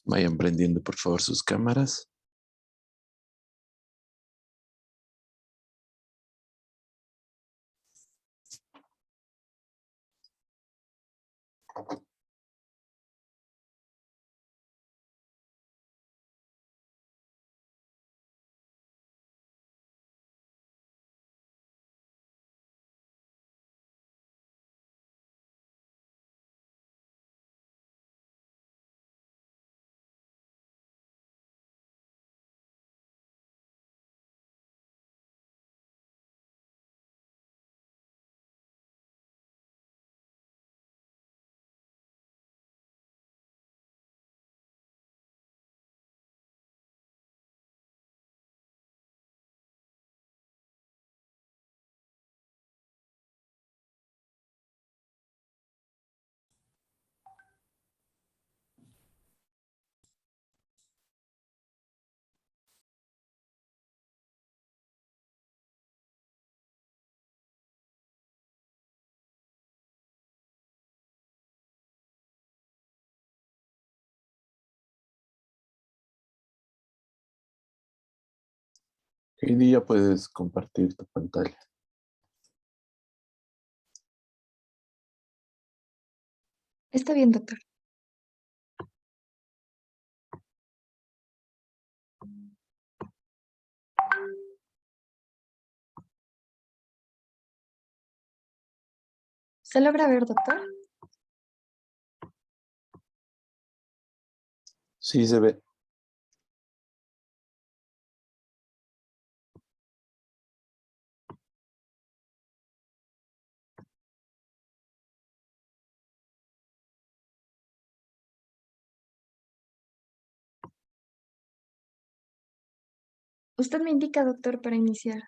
Vayan prendiendo por favor sus cámaras. Hoy día puedes compartir tu pantalla. Está bien, doctor. ¿Se logra ver, doctor? Sí se ve. Usted me indica, doctor, para iniciar.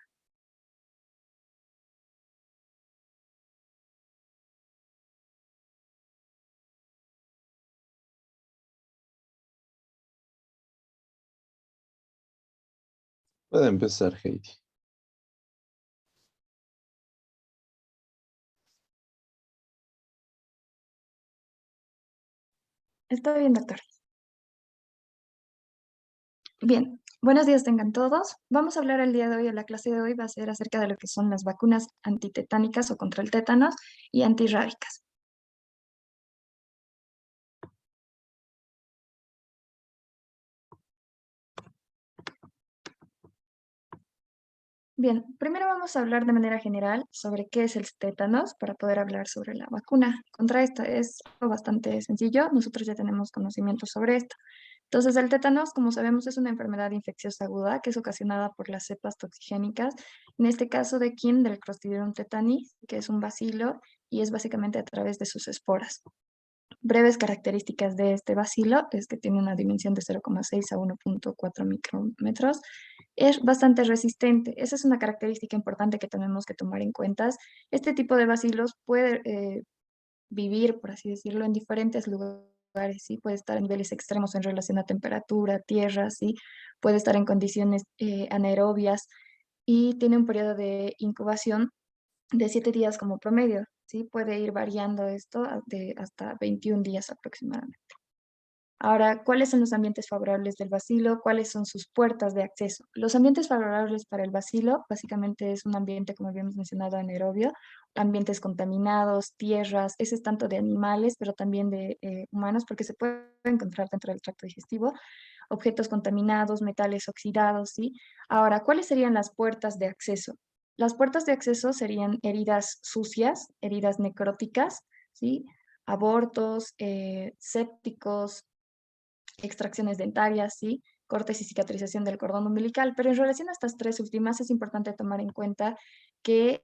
Puede empezar, Heidi. Está bien, doctor. Bien, buenos días tengan todos. Vamos a hablar el día de hoy, la clase de hoy va a ser acerca de lo que son las vacunas antitetánicas o contra el tétanos y antirrábicas. Bien, primero vamos a hablar de manera general sobre qué es el tétanos para poder hablar sobre la vacuna contra esta. Es algo bastante sencillo, nosotros ya tenemos conocimiento sobre esto. Entonces, el tétanos, como sabemos, es una enfermedad infecciosa aguda que es ocasionada por las cepas toxigénicas, en este caso de King del Clostridium tetani, que es un bacilo y es básicamente a través de sus esporas. Breves características de este bacilo es que tiene una dimensión de 0,6 a 1,4 micrómetros. Es bastante resistente. Esa es una característica importante que tenemos que tomar en cuenta. Este tipo de bacilos puede vivir, por así decirlo, en diferentes lugares, ¿sí? Puede estar a niveles extremos en relación a temperatura, tierra, ¿sí? Puede estar en condiciones anaerobias y tiene un periodo de incubación de 7 días como promedio, ¿sí? Puede ir variando esto de hasta 21 días aproximadamente. Ahora, ¿cuáles son los ambientes favorables del bacilo? ¿Cuáles son sus puertas de acceso? Los ambientes favorables para el bacilo básicamente es un ambiente, como habíamos mencionado, anaerobio, ambientes contaminados, tierras, ese es tanto de animales, pero también de humanos, porque se puede encontrar dentro del tracto digestivo, objetos contaminados, metales oxidados, ¿sí? Ahora, ¿cuáles serían las puertas de acceso? Las puertas de acceso serían heridas sucias, heridas necróticas, ¿sí? Abortos, sépticos, extracciones dentarias, ¿sí? Cortes y cicatrización del cordón umbilical, pero en relación a estas tres últimas es importante tomar en cuenta que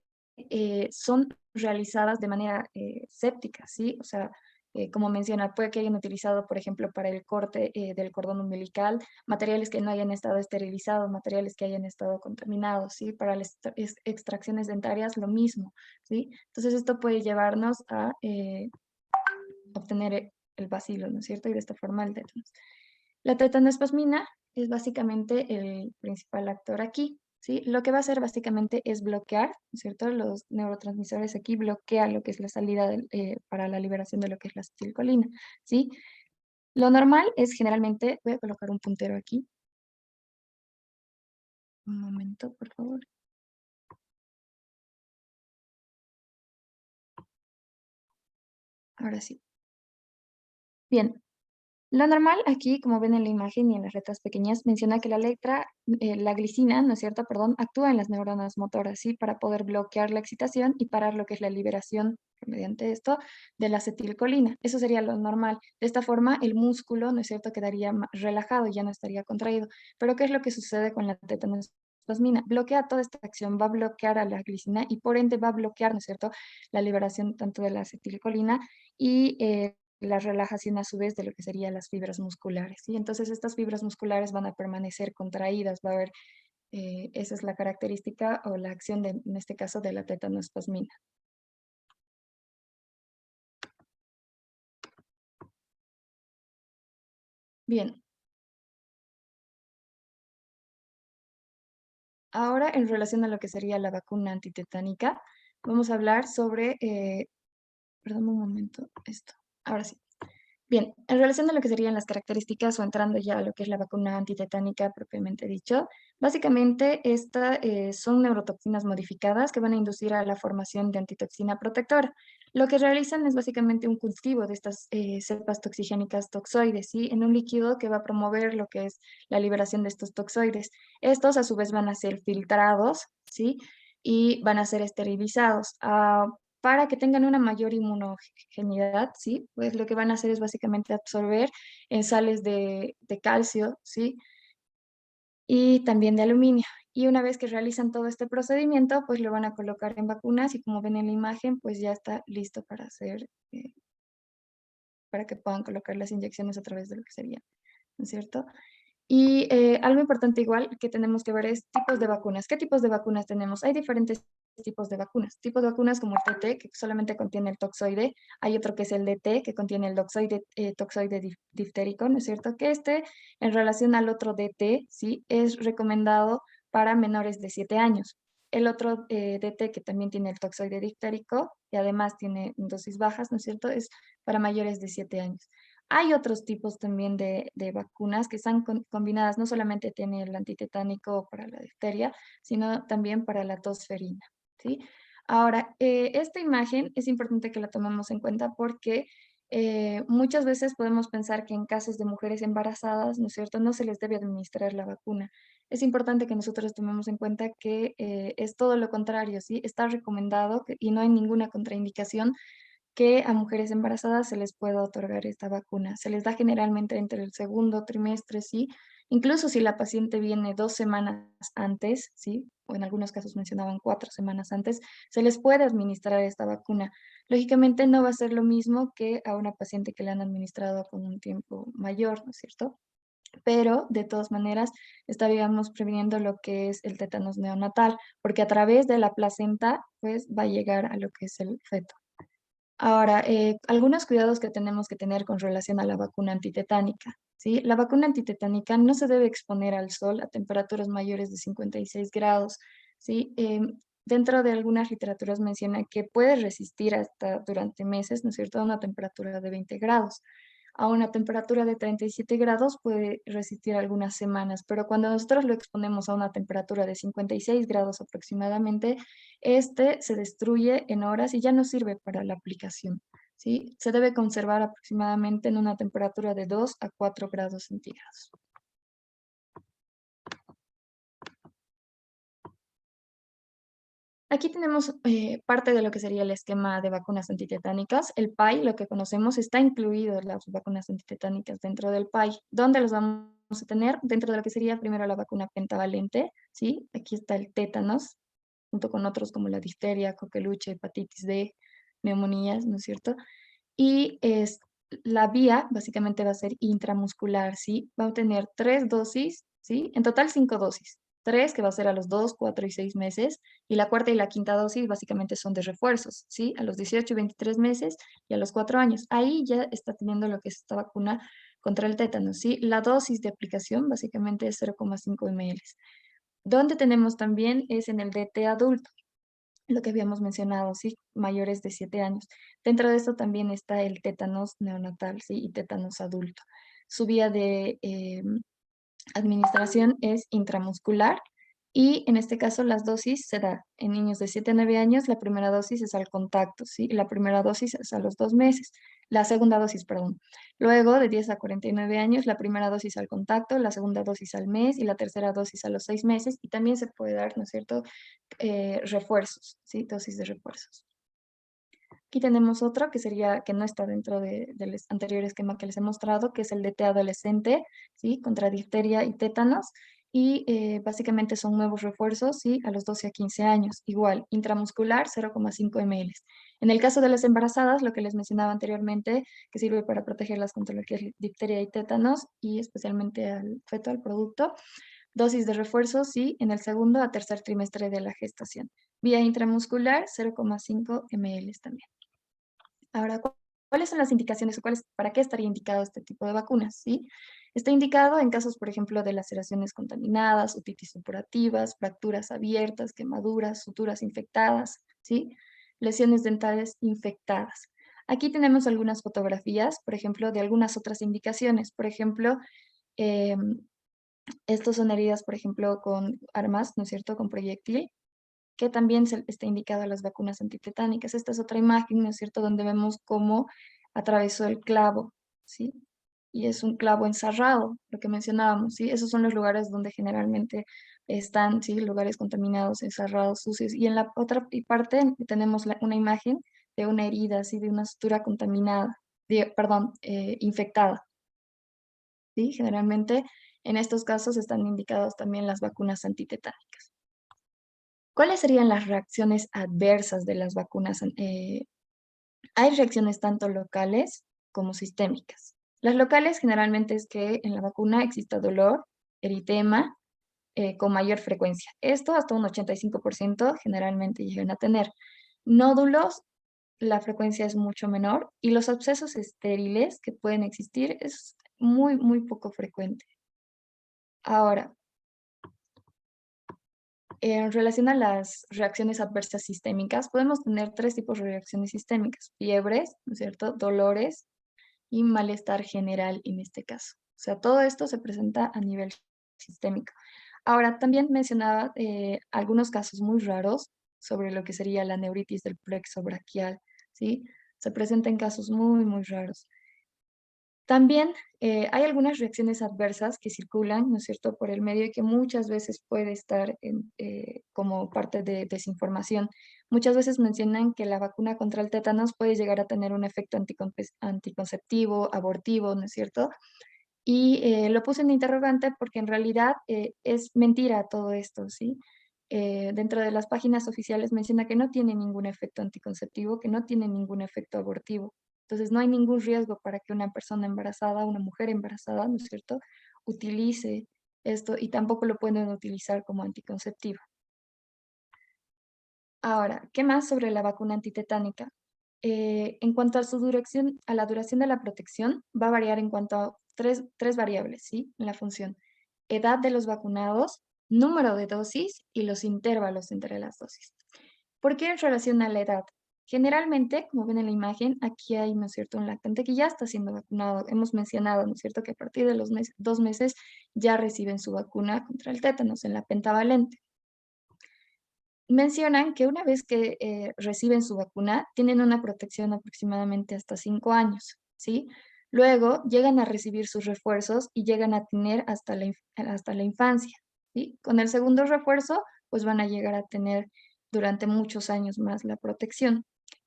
son realizadas de manera séptica, ¿sí? O sea, como menciona, puede que hayan utilizado, por ejemplo, para el corte del cordón umbilical, materiales que no hayan estado esterilizados, materiales que hayan estado contaminados, ¿sí? Para las extracciones dentarias, lo mismo, ¿sí? Entonces, esto puede llevarnos a obtener el bacilo, ¿no es cierto? Y de esta forma el tétanos. La tetanoespasmina es básicamente el principal actor aquí, ¿sí? Lo que va a hacer básicamente es bloquear, ¿no es cierto? Los neurotransmisores aquí bloquean lo que es la salida para la liberación de lo que es la acetilcolina, ¿sí? Lo normal es generalmente, voy a colocar un puntero aquí. Un momento, por favor. Ahora sí. Bien, lo normal aquí, como ven en la imagen y en las letras pequeñas, menciona que la letra, la glicina, ¿no es cierto? Perdón, actúa en las neuronas motoras, ¿sí? Para poder bloquear la excitación y parar lo que es la liberación, mediante esto, de la acetilcolina. Eso sería lo normal. De esta forma, el músculo, ¿no es cierto?, quedaría relajado, ya no estaría contraído. Pero ¿qué es lo que sucede con la tetanospasmina? Bloquea toda esta acción, va a bloquear a la glicina y por ende va a bloquear, ¿no es cierto?, la liberación tanto de la acetilcolina y la relajación a su vez de lo que serían las fibras musculares, ¿sí? Entonces estas fibras musculares van a permanecer contraídas, va a haber, esa es la característica o la acción de, en este caso, de la tetanospasmina. Bien, ahora en relación a lo que sería la vacuna antitetánica, vamos a hablar sobre, perdón un momento, esto, ahora sí. Bien, en relación a lo que serían las características o entrando ya a lo que es la vacuna antitetánica propiamente dicho, básicamente estas son neurotoxinas modificadas que van a inducir a la formación de antitoxina protectora. Lo que realizan es básicamente un cultivo de estas cepas toxigénicas toxoides, ¿sí? En un líquido que va a promover lo que es la liberación de estos toxoides. Estos a su vez van a ser filtrados, ¿sí? Y van a ser esterilizados. Para que tengan una mayor inmunogeneidad, ¿sí? Pues lo que van a hacer es básicamente absorber en sales de calcio, ¿sí? Y también de aluminio. Y una vez que realizan todo este procedimiento, pues lo van a colocar en vacunas y como ven en la imagen, pues ya está listo para hacer, para que puedan colocar las inyecciones a través de lo que sería, ¿no es cierto? Y algo importante igual que tenemos que ver es tipos de vacunas. ¿Qué tipos de vacunas tenemos? Hay diferentes tipos de vacunas. Tipos de vacunas como el TT, que solamente contiene el toxoide. Hay otro que es el DT, que contiene el toxoide diftérico, ¿no es cierto? Que este, en relación al otro DT, ¿sí? Es recomendado para menores de 7 años. El otro DT, que también tiene el toxoide diftérico y además tiene dosis bajas, ¿no es cierto? Es para mayores de 7 años. Hay otros tipos también de vacunas que están combinadas, no solamente tiene el antitetánico para la difteria, sino también para la tosferina, ¿sí? Ahora, esta imagen es importante que la tomemos en cuenta porque muchas veces podemos pensar que en casos de mujeres embarazadas, ¿no es cierto?, no se les debe administrar la vacuna. Es importante que nosotros tomemos en cuenta que es todo lo contrario, ¿sí? Está recomendado y no hay ninguna contraindicación que a mujeres embarazadas se les pueda otorgar esta vacuna. Se les da generalmente entre el segundo trimestre, ¿sí? Incluso si la paciente viene 2 semanas antes, ¿sí? O en algunos casos mencionaban 4 semanas antes, se les puede administrar esta vacuna. Lógicamente no va a ser lo mismo que a una paciente que le han administrado con un tiempo mayor, ¿no es cierto? Pero de todas maneras estaríamos previniendo lo que es el tétanos neonatal, porque a través de la placenta, pues va a llegar a lo que es el feto. Ahora, algunos cuidados que tenemos que tener con relación a la vacuna antitetánica, ¿sí? La vacuna antitetánica no se debe exponer al sol a temperaturas mayores de 56 grados, ¿sí? Dentro de algunas literaturas menciona que puede resistir hasta durante meses, ¿no es cierto?, a una temperatura de 20 grados. A una temperatura de 37 grados puede resistir algunas semanas, pero cuando nosotros lo exponemos a una temperatura de 56 grados aproximadamente, este se destruye en horas y ya no sirve para la aplicación, ¿sí? Se debe conservar aproximadamente en una temperatura de 2 a 4 grados centígrados. Aquí tenemos parte de lo que sería el esquema de vacunas antitetánicas. El PAI, lo que conocemos, está incluido en las vacunas antitetánicas dentro del PAI. ¿Dónde los vamos a tener? Dentro de lo que sería primero la vacuna pentavalente, ¿sí? Aquí está el tétanos, junto con otros como la difteria, coqueluche, hepatitis D, neumonías, ¿no es cierto? Y la vía básicamente va a ser intramuscular, ¿sí? Va a tener 3 dosis, ¿sí? En total 5 dosis. Tres que va a ser a los 2, 4 y 6 meses, y la cuarta y la quinta dosis básicamente son de refuerzos, ¿sí? A los 18 y 23 meses y a los 4 años. Ahí ya está teniendo lo que es esta vacuna contra el tétano, ¿sí? La dosis de aplicación básicamente es 0,5 ml. Donde tenemos también es en el DT adulto. lo que habíamos mencionado, ¿sí? Mayores de 7 años. Dentro de esto también está el tétanos neonatal, ¿sí? Y tétanos adulto. Su vía de administración es intramuscular y en este caso las dosis se da en niños de 7 a 9 años, la primera dosis es al contacto, ¿sí? La primera dosis es a los 2 meses, la segunda dosis, perdón. Luego de 10 a 49 años, la primera dosis al contacto, la segunda dosis al mes y la tercera dosis a los 6 meses y también se puede dar, ¿no es cierto?, refuerzos, ¿sí? Dosis de refuerzos. Aquí tenemos otro que sería, que no está dentro del anterior esquema que les he mostrado, que es el de T adolescente, ¿sí? Contra difteria y tétanos. Y básicamente son nuevos refuerzos, ¿sí? A los 12 a 15 años. Igual, intramuscular, 0,5 ml. En el caso de las embarazadas, lo que les mencionaba anteriormente, que sirve para protegerlas contra lo que es difteria y tétanos, y especialmente al feto, al producto, dosis de refuerzo, sí, en el segundo a tercer trimestre de la gestación. Vía intramuscular, 0,5 ml también. Ahora, ¿cuáles son las indicaciones o para qué estaría indicado este tipo de vacunas? ¿Sí? Está indicado en casos, por ejemplo, de laceraciones contaminadas, otitis supurativas, fracturas abiertas, quemaduras, suturas infectadas, ¿sí? Lesiones dentales infectadas. Aquí tenemos algunas fotografías, por ejemplo, de algunas otras indicaciones. Por ejemplo, estos son heridas, por ejemplo, con armas, ¿no es cierto?, con proyectil, que también está indicado a las vacunas antitetánicas. Esta es otra imagen, ¿no es cierto?, donde vemos cómo atravesó el clavo, ¿sí? Y es un clavo encerrado, lo que mencionábamos, ¿sí? Esos son los lugares donde generalmente están, ¿sí? Lugares contaminados, encerrados, sucios. Y en la otra parte tenemos una imagen de una herida, ¿sí? De una sutura contaminada, perdón, infectada, ¿sí? Generalmente en estos casos están indicadas también las vacunas antitetánicas. ¿Cuáles serían las reacciones adversas de las vacunas? Hay reacciones tanto locales como sistémicas. Las locales generalmente es que en la vacuna exista dolor, eritema, con mayor frecuencia. Esto hasta un 85% generalmente llegan a tener. Nódulos, la frecuencia es mucho menor y los abscesos estériles que pueden existir es muy, muy poco frecuente. Ahora, en relación a las reacciones adversas sistémicas, podemos tener tres tipos de reacciones sistémicas: fiebres, ¿no es cierto?, dolores y malestar general en este caso. O sea, todo esto se presenta a nivel sistémico. Ahora, también mencionaba algunos casos muy raros sobre lo que sería la neuritis del plexo braquial, ¿sí? Se presenta en casos muy, muy raros. También hay algunas reacciones adversas que circulan, ¿no es cierto?, por el medio y que muchas veces puede estar como parte de desinformación. Muchas veces mencionan que la vacuna contra el tétanos puede llegar a tener un efecto anticonceptivo, abortivo, ¿no es cierto? Y lo puse en interrogante porque en realidad es mentira todo esto, ¿sí? Dentro de las páginas oficiales menciona que no tiene ningún efecto anticonceptivo, que no tiene ningún efecto abortivo. Entonces no hay ningún riesgo para que una persona embarazada, una mujer embarazada, ¿no es cierto?, utilice esto y tampoco lo pueden utilizar como anticonceptivo. Ahora, ¿qué más sobre la vacuna antitetánica? En cuanto a su duración, a la duración de la protección, va a variar en cuanto a tres variables, ¿sí? En la función: edad de los vacunados, número de dosis y los intervalos entre las dosis. ¿Por qué en relación a la edad? Generalmente, como ven en la imagen, aquí hay, ¿no es cierto?, un lactante que ya está siendo vacunado. Hemos mencionado, ¿no es cierto?, que a partir de los 2 meses ya reciben su vacuna contra el tétanos en la pentavalente. Mencionan que una vez que reciben su vacuna, tienen una protección aproximadamente hasta 5 años, ¿sí? Luego llegan a recibir sus refuerzos y llegan a tener hasta la infancia, ¿sí? Con el segundo refuerzo, pues van a llegar a tener durante muchos años más la protección.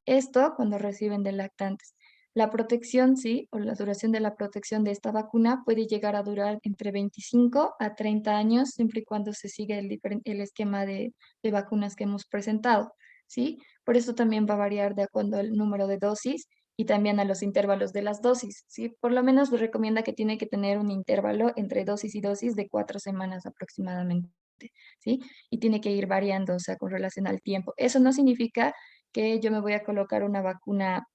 Esto cuando reciben de lactantes. La protección, sí, o la duración de la protección de esta vacuna puede llegar a durar entre 25 a 30 años, siempre y cuando se siga el esquema de vacunas que hemos presentado, ¿sí? Por eso también va a variar de acuerdo al número de dosis y también a los intervalos de las dosis, ¿sí? Por lo menos se recomienda que tiene que tener un intervalo entre dosis y dosis de 4 semanas aproximadamente, ¿sí? Y tiene que ir variando, o sea, con relación al tiempo. Eso no significa que yo me voy a colocar una vacuna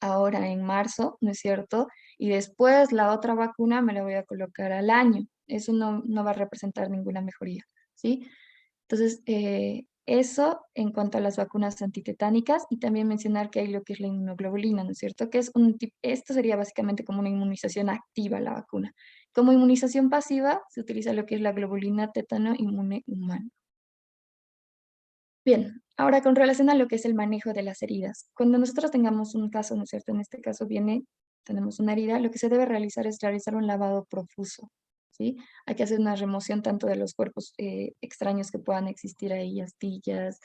ahora en marzo, ¿no es cierto? Y después la otra vacuna me la voy a colocar al año. Eso no va a representar ninguna mejoría, ¿sí? Entonces, Eso en cuanto a las vacunas antitetánicas y también mencionar que hay lo que es la inmunoglobulina, ¿no es cierto? Que es esto sería básicamente como una inmunización activa la vacuna. Como inmunización pasiva se utiliza lo que es la globulina tétano inmune humana. Bien, ahora con relación a lo que es el manejo de las heridas. Cuando nosotros tengamos un caso, ¿no es cierto? En este caso tenemos una herida, lo que se debe realizar es realizar un lavado profuso, ¿sí? Hay que hacer una remoción tanto de los cuerpos extraños que puedan existir ahí, astillas,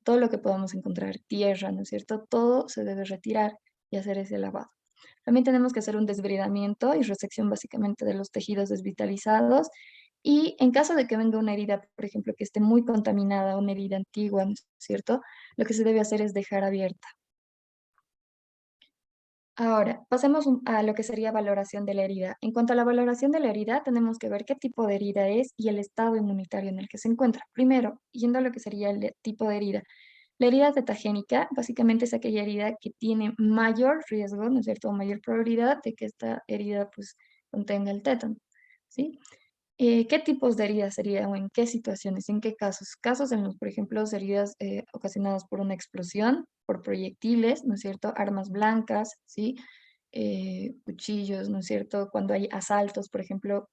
todo lo que podamos encontrar, tierra, ¿no es cierto? Todo se debe retirar y hacer ese lavado. También tenemos que hacer un desbridamiento y resección básicamente de los tejidos desvitalizados y en caso de que venga una herida, por ejemplo, que esté muy contaminada, una herida antigua, ¿no es cierto? Lo que se debe hacer es dejar abierta. Ahora, pasemos a lo que sería valoración de la herida. En cuanto a la valoración de la herida, tenemos que ver qué tipo de herida es y el estado inmunitario en el que se encuentra. Primero, yendo a lo que sería el tipo de herida. La herida tetagénica básicamente es aquella herida que tiene mayor riesgo, ¿no es cierto? O mayor probabilidad de que esta herida pues contenga el tétano, ¿sí? ¿Qué tipos de heridas serían o en qué situaciones, en qué casos? Casos en los, por ejemplo, heridas ocasionadas por una explosión, por proyectiles, ¿no es cierto? Armas blancas, ¿sí? Cuchillos, ¿no es cierto? Cuando hay asaltos, por ejemplo,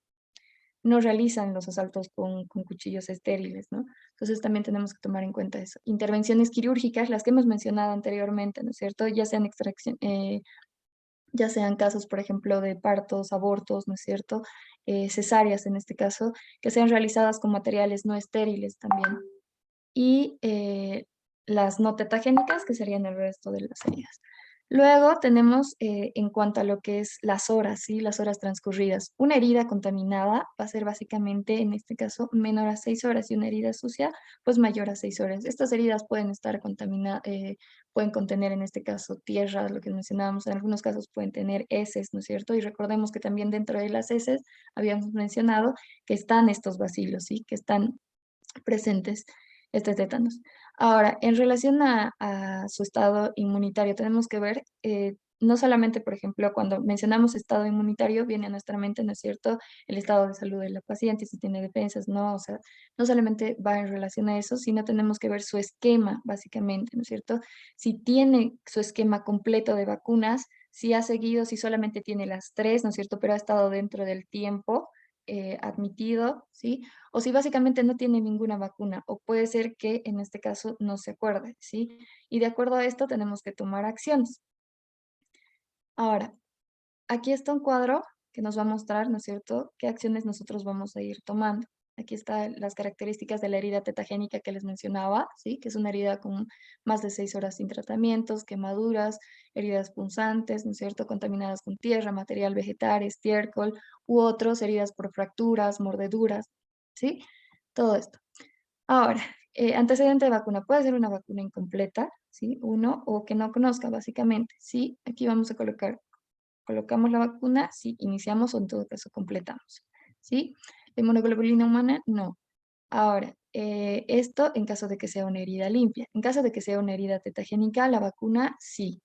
no realizan los asaltos con cuchillos estériles, ¿no? Entonces también tenemos que tomar en cuenta eso. Intervenciones quirúrgicas, las que hemos mencionado anteriormente, ¿no es cierto? Ya sean ya sean casos, por ejemplo, de partos, abortos, ¿no es cierto? Cesáreas en este caso, que sean realizadas con materiales no estériles también. Y las no tetagénicas, que serían el resto de las heridas. Luego tenemos en cuanto a lo que es las horas, ¿sí? Las horas transcurridas. Una herida contaminada va a ser básicamente, en este caso, menor a 6 horas y una herida sucia, pues mayor a 6 horas. Estas heridas pueden estar contaminadas, pueden contener en este caso tierra, lo que mencionábamos, en algunos casos pueden tener heces, ¿no es cierto? Y recordemos que también dentro de las heces habíamos mencionado que están estos bacilos, ¿sí? Que están presentes este tétanos. Ahora, en relación a su estado inmunitario, tenemos que ver, no solamente, por ejemplo, cuando mencionamos estado inmunitario, viene a nuestra mente, ¿no es cierto?, el estado de salud de la paciente, si tiene defensas, ¿no? O sea, no solamente va en relación a eso, sino tenemos que ver su esquema, básicamente, ¿no es cierto? Si tiene su esquema completo de vacunas, si ha seguido, si solamente tiene las tres, ¿no es cierto?, pero ha estado dentro del tiempo admitido, ¿sí? O si básicamente no tiene ninguna vacuna, o puede ser que en este caso no se acuerde, ¿sí? Y de acuerdo a esto tenemos que tomar acciones. Ahora, aquí está un cuadro que nos va a mostrar, ¿no es cierto?, qué acciones nosotros vamos a ir tomando. Aquí están las características de la herida tetagénica que les mencionaba, ¿sí? Que es una herida con más de 6 horas sin tratamientos, quemaduras, heridas punzantes, ¿no es cierto?, contaminadas con tierra, material vegetal, estiércol, u otros, heridas por fracturas, mordeduras, ¿sí? Todo esto. Ahora, antecedente de vacuna. Puede ser una vacuna incompleta, ¿sí? Uno, o que no conozca, básicamente, ¿sí? Aquí vamos a colocamos la vacuna, sí, iniciamos o en todo caso completamos, ¿sí? La inmunoglobulina humana, no. Ahora, esto en caso de que sea una herida limpia. En caso de que sea una herida tetagénica, la vacuna sí,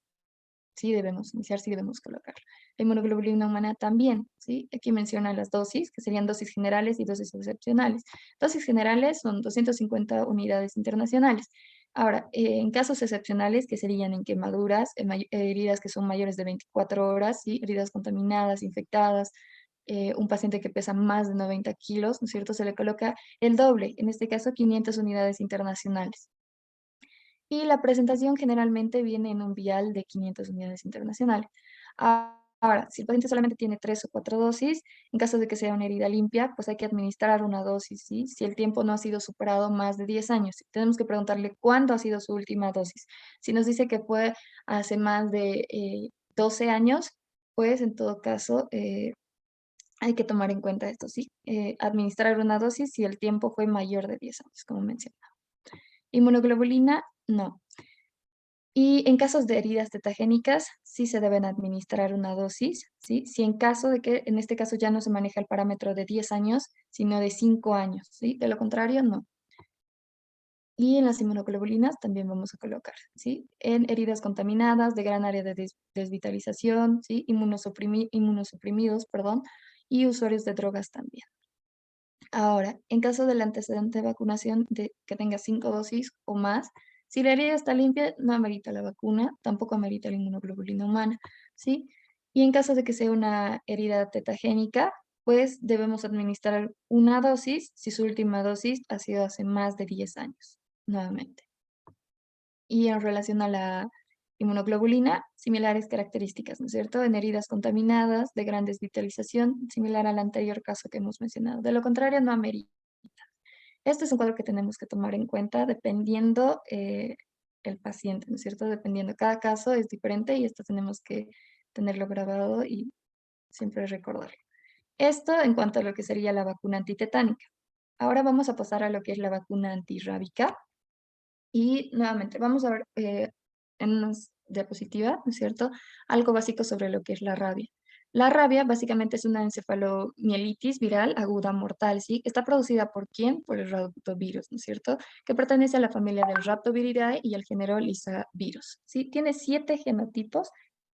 sí debemos iniciar, sí debemos colocar. La inmunoglobulina humana también, ¿sí? Aquí menciona las dosis, que serían dosis generales y dosis excepcionales. Dosis generales son 250 unidades internacionales. Ahora, en casos excepcionales, que serían en quemaduras, heridas que son mayores de 24 horas, ¿sí? Heridas contaminadas, infectadas, un paciente que pesa más de 90 kilos, ¿no es cierto? Se le coloca el doble, en este caso 500 unidades internacionales. Y la presentación generalmente viene en un vial de 500 unidades internacionales. Ahora, si el paciente solamente tiene 3 o 4 dosis, en caso de que sea una herida limpia, pues hay que administrar una dosis, ¿sí? Si el tiempo no ha sido superado más de 10 años, tenemos que preguntarle cuándo ha sido su última dosis. Si nos dice que fue hace más de 12 años, pues en todo caso hay que tomar en cuenta esto, ¿sí? Administrar una dosis si el tiempo fue mayor de 10 años, como mencioné. Inmunoglobulina, no. Y en casos de heridas tetagénicas, sí se deben administrar una dosis, ¿sí? Si en caso de que, en este caso ya no se maneja el parámetro de 10 años, sino de 5 años, ¿sí? De lo contrario, no. Y en las inmunoglobulinas también vamos a colocar, ¿sí? En heridas contaminadas de gran área de desvitalización, ¿sí? Inmunosuprimidos, perdón, y usuarios de drogas también. Ahora, en caso del antecedente de vacunación de que tenga 5 dosis o más, si la herida está limpia, no amerita la vacuna, tampoco amerita la inmunoglobulina humana, ¿sí? Y en caso de que sea una herida tetagénica, pues debemos administrar una dosis si su última dosis ha sido hace más de 10 años, nuevamente. Y en relación a la inmunoglobulina, similares características, ¿no es cierto? En heridas contaminadas, de gran desvitalización, similar al anterior caso que hemos mencionado. De lo contrario, no amerita. Este es un cuadro que tenemos que tomar en cuenta dependiendo el paciente, ¿no es cierto? Dependiendo, cada caso es diferente y esto tenemos que tenerlo grabado y siempre recordarlo. Esto en cuanto a lo que sería la vacuna antitetánica. Ahora vamos a pasar a lo que es la vacuna antirrábica. Y nuevamente, vamos a ver en una diapositiva, ¿no es cierto? Algo básico sobre lo que es la rabia. La rabia básicamente es una encefalomielitis viral aguda mortal, ¿sí? Está producida por quién? Por el rhabdovirus, ¿no es cierto? Que pertenece a la familia del Rhabdoviridae y al género Lyssavirus, ¿sí? Tiene 7 genotipos.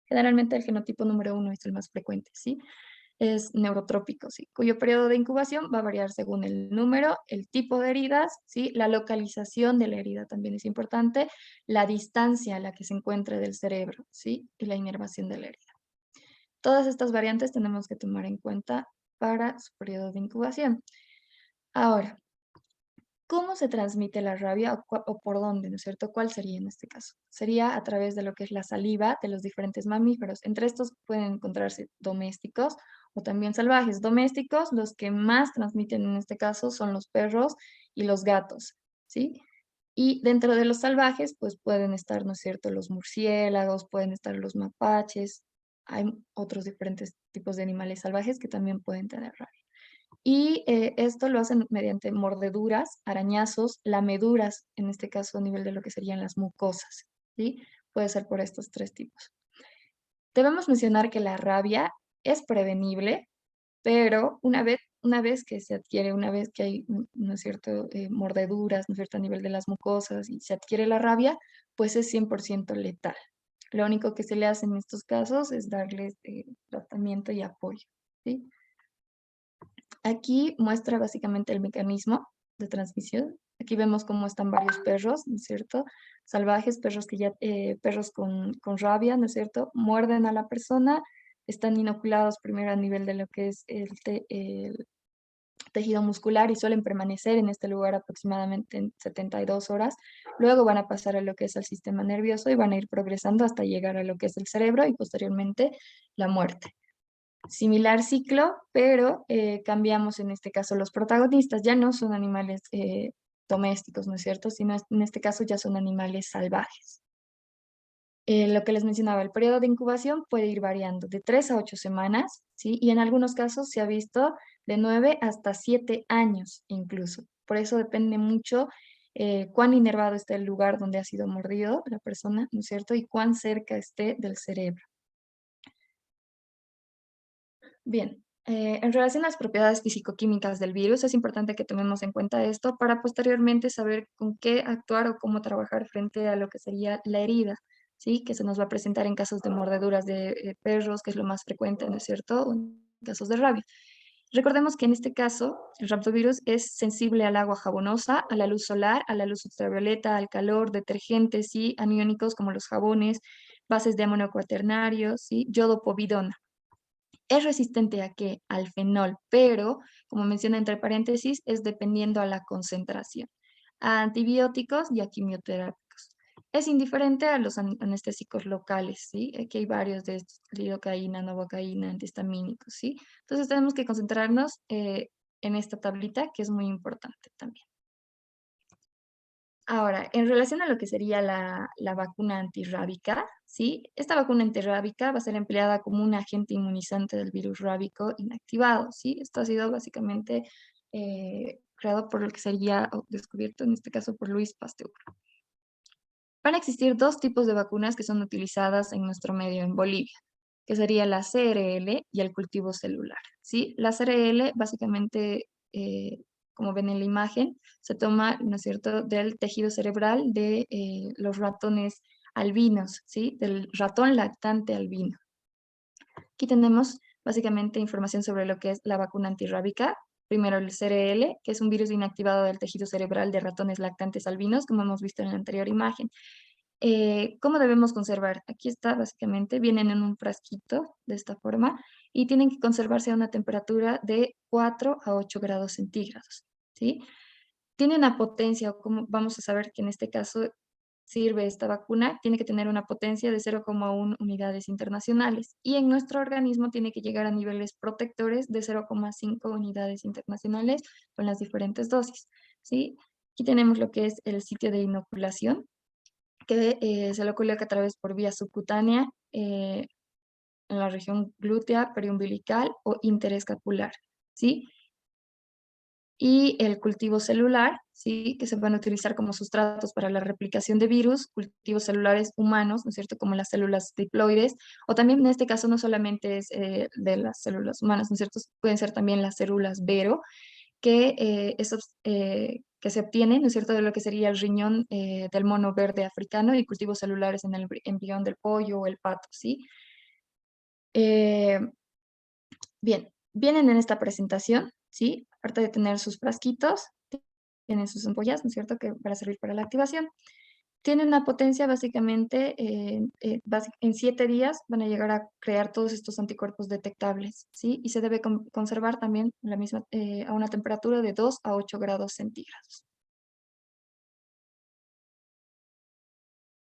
Generalmente el genotipo número 1 es el más frecuente, ¿sí? Es neurotrópico, ¿sí? Cuyo periodo de incubación va a variar según el número, el tipo de heridas, ¿sí? La localización de la herida también es importante, la distancia a la que se encuentre del cerebro, ¿sí? Y la inervación de la herida. Todas estas variantes tenemos que tomar en cuenta para su periodo de incubación. Ahora, ¿cómo se transmite la rabia o por dónde, ¿no es cierto? ¿Cuál sería en este caso? Sería a través de lo que es la saliva de los diferentes mamíferos. Entre estos pueden encontrarse domésticos o también salvajes. Domésticos, los que más transmiten en este caso son los perros y los gatos, ¿sí? Y dentro de los salvajes, pues pueden estar, ¿no es cierto?, los murciélagos, pueden estar los mapaches. Hay otros diferentes tipos de animales salvajes que también pueden tener rabia. Y esto lo hacen mediante mordeduras, arañazos, lameduras, en este caso a nivel de lo que serían las mucosas, ¿sí? Puede ser por estos 3 tipos. Debemos mencionar que la rabia es prevenible, pero una vez que se adquiere, una vez que hay, ¿no es cierto?, mordeduras, ¿no es cierto?, a nivel de las mucosas y se adquiere la rabia, pues es 100% letal. Lo único que se le hace en estos casos es darles tratamiento y apoyo, ¿sí? Aquí muestra básicamente el mecanismo de transmisión. Aquí vemos cómo están varios perros, ¿no es cierto? Salvajes, perros que ya, perros con rabia, ¿no es cierto? Muerden a la persona, están inoculados primero a nivel de lo que es el tejido muscular y suelen permanecer en este lugar aproximadamente en 72 horas. Luego van a pasar a lo que es el sistema nervioso y van a ir progresando hasta llegar a lo que es el cerebro y posteriormente la muerte. Similar ciclo, pero cambiamos en este caso los protagonistas. Ya no son animales domésticos, ¿no es cierto? Sino en este caso ya son animales salvajes. Lo que les mencionaba, el periodo de incubación puede ir variando de 3 a 8 semanas, ¿sí? Y en algunos casos se ha visto de 9 hasta 7 años incluso. Por eso depende mucho cuán inervado esté el lugar donde ha sido mordido la persona, ¿no es cierto? Y cuán cerca esté del cerebro. Bien, en relación a las propiedades fisicoquímicas del virus, es importante que tomemos en cuenta esto para posteriormente saber con qué actuar o cómo trabajar frente a lo que sería la herida, ¿sí? Que se nos va a presentar en casos de mordeduras de perros, que es lo más frecuente, ¿no es cierto? O en casos de rabia. Recordemos que en este caso, el raptovirus es sensible al agua jabonosa, a la luz solar, a la luz ultravioleta, al calor, detergentes y aniónicos como los jabones, bases de amonio cuaternario, ¿sí? Yodo, povidona. Es resistente a qué? Al fenol, pero, como menciona entre paréntesis, es dependiendo a la concentración, a antibióticos y a quimioterápicos. Es indiferente a los anestésicos locales, ¿sí? Aquí hay varios de estos, lidocaína, novocaína, antihistamínicos, ¿sí? Entonces tenemos que concentrarnos en esta tablita, que es muy importante también. Ahora, en relación a lo que sería la vacuna antirrábica, ¿sí? Esta vacuna antirrábica va a ser empleada como un agente inmunizante del virus rábico inactivado, ¿sí? Esto ha sido básicamente creado por lo que sería, o descubierto en este caso por Luis Pasteur. Van a existir 2 tipos de vacunas que son utilizadas en nuestro medio en Bolivia, que sería la CRL y el cultivo celular, ¿sí? La CRL básicamente, como ven en la imagen, se toma, ¿no es cierto?, del tejido cerebral de los ratones albinos, ¿sí? Del ratón lactante albino. Aquí tenemos básicamente información sobre lo que es la vacuna antirrábica. primero el CRL, que es un virus inactivado del tejido cerebral de ratones lactantes albinos, como hemos visto en la anterior imagen. ¿Cómo debemos conservar? Aquí está, básicamente, vienen en un frasquito de esta forma y tienen que conservarse a una temperatura de 4 a 8 grados centígrados, ¿sí? Tiene una potencia, o como vamos a saber que en este caso sirve esta vacuna, tiene que tener una potencia de 0,1 unidades internacionales y en nuestro organismo tiene que llegar a niveles protectores de 0,5 unidades internacionales con las diferentes dosis, ¿sí? Aquí tenemos lo que es el sitio de inoculación, que se lo coloca a través por vía subcutánea en la región glútea, periumbilical o interescapular, ¿sí? Y el cultivo celular, ¿sí? Que se van a utilizar como sustratos para la replicación de virus, cultivos celulares humanos, ¿no es cierto? Como las células diploides, o también en este caso no solamente es de las células humanas, ¿no es cierto? Pueden ser también las células Vero, que se obtienen, ¿no es cierto?, de lo que sería el riñón del mono verde africano y cultivos celulares en el embrión del pollo o el pato, ¿sí? Eh, Bien, vienen en esta presentación, ¿sí? Aparte de tener sus frasquitos, tienen sus ampollas, ¿no es cierto?, que para servir para la activación. Tienen una potencia básicamente, en 7 días van a llegar a crear todos estos anticuerpos detectables, ¿sí? Y se debe conservar también la misma, a una temperatura de 2 a 8 grados centígrados.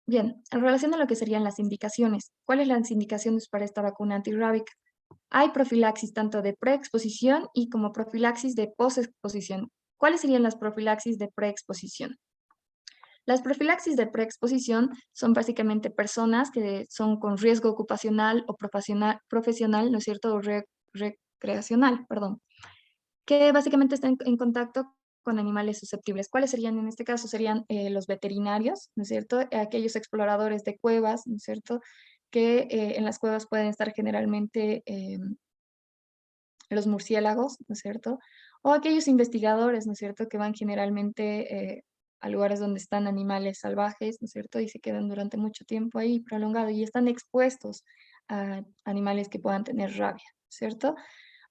Bien, en relación a lo que serían las indicaciones, ¿cuáles las indicaciones para esta vacuna antirrábica? Hay profilaxis tanto de preexposición y como profilaxis de posexposición. ¿Cuáles serían las profilaxis de preexposición? Las profilaxis de preexposición son básicamente personas que son con riesgo ocupacional o profesional, ¿no es cierto? O recreacional, perdón, que básicamente están en contacto con animales susceptibles. ¿Cuáles serían en este caso? Serían los veterinarios, ¿no es cierto? Aquellos exploradores de cuevas, ¿no es cierto? Que en las cuevas pueden estar generalmente los murciélagos, ¿no es cierto? O aquellos investigadores, ¿no es cierto?, que van generalmente a lugares donde están animales salvajes, ¿no es cierto?, y se quedan durante mucho tiempo ahí prolongado y están expuestos a animales que puedan tener rabia, ¿cierto?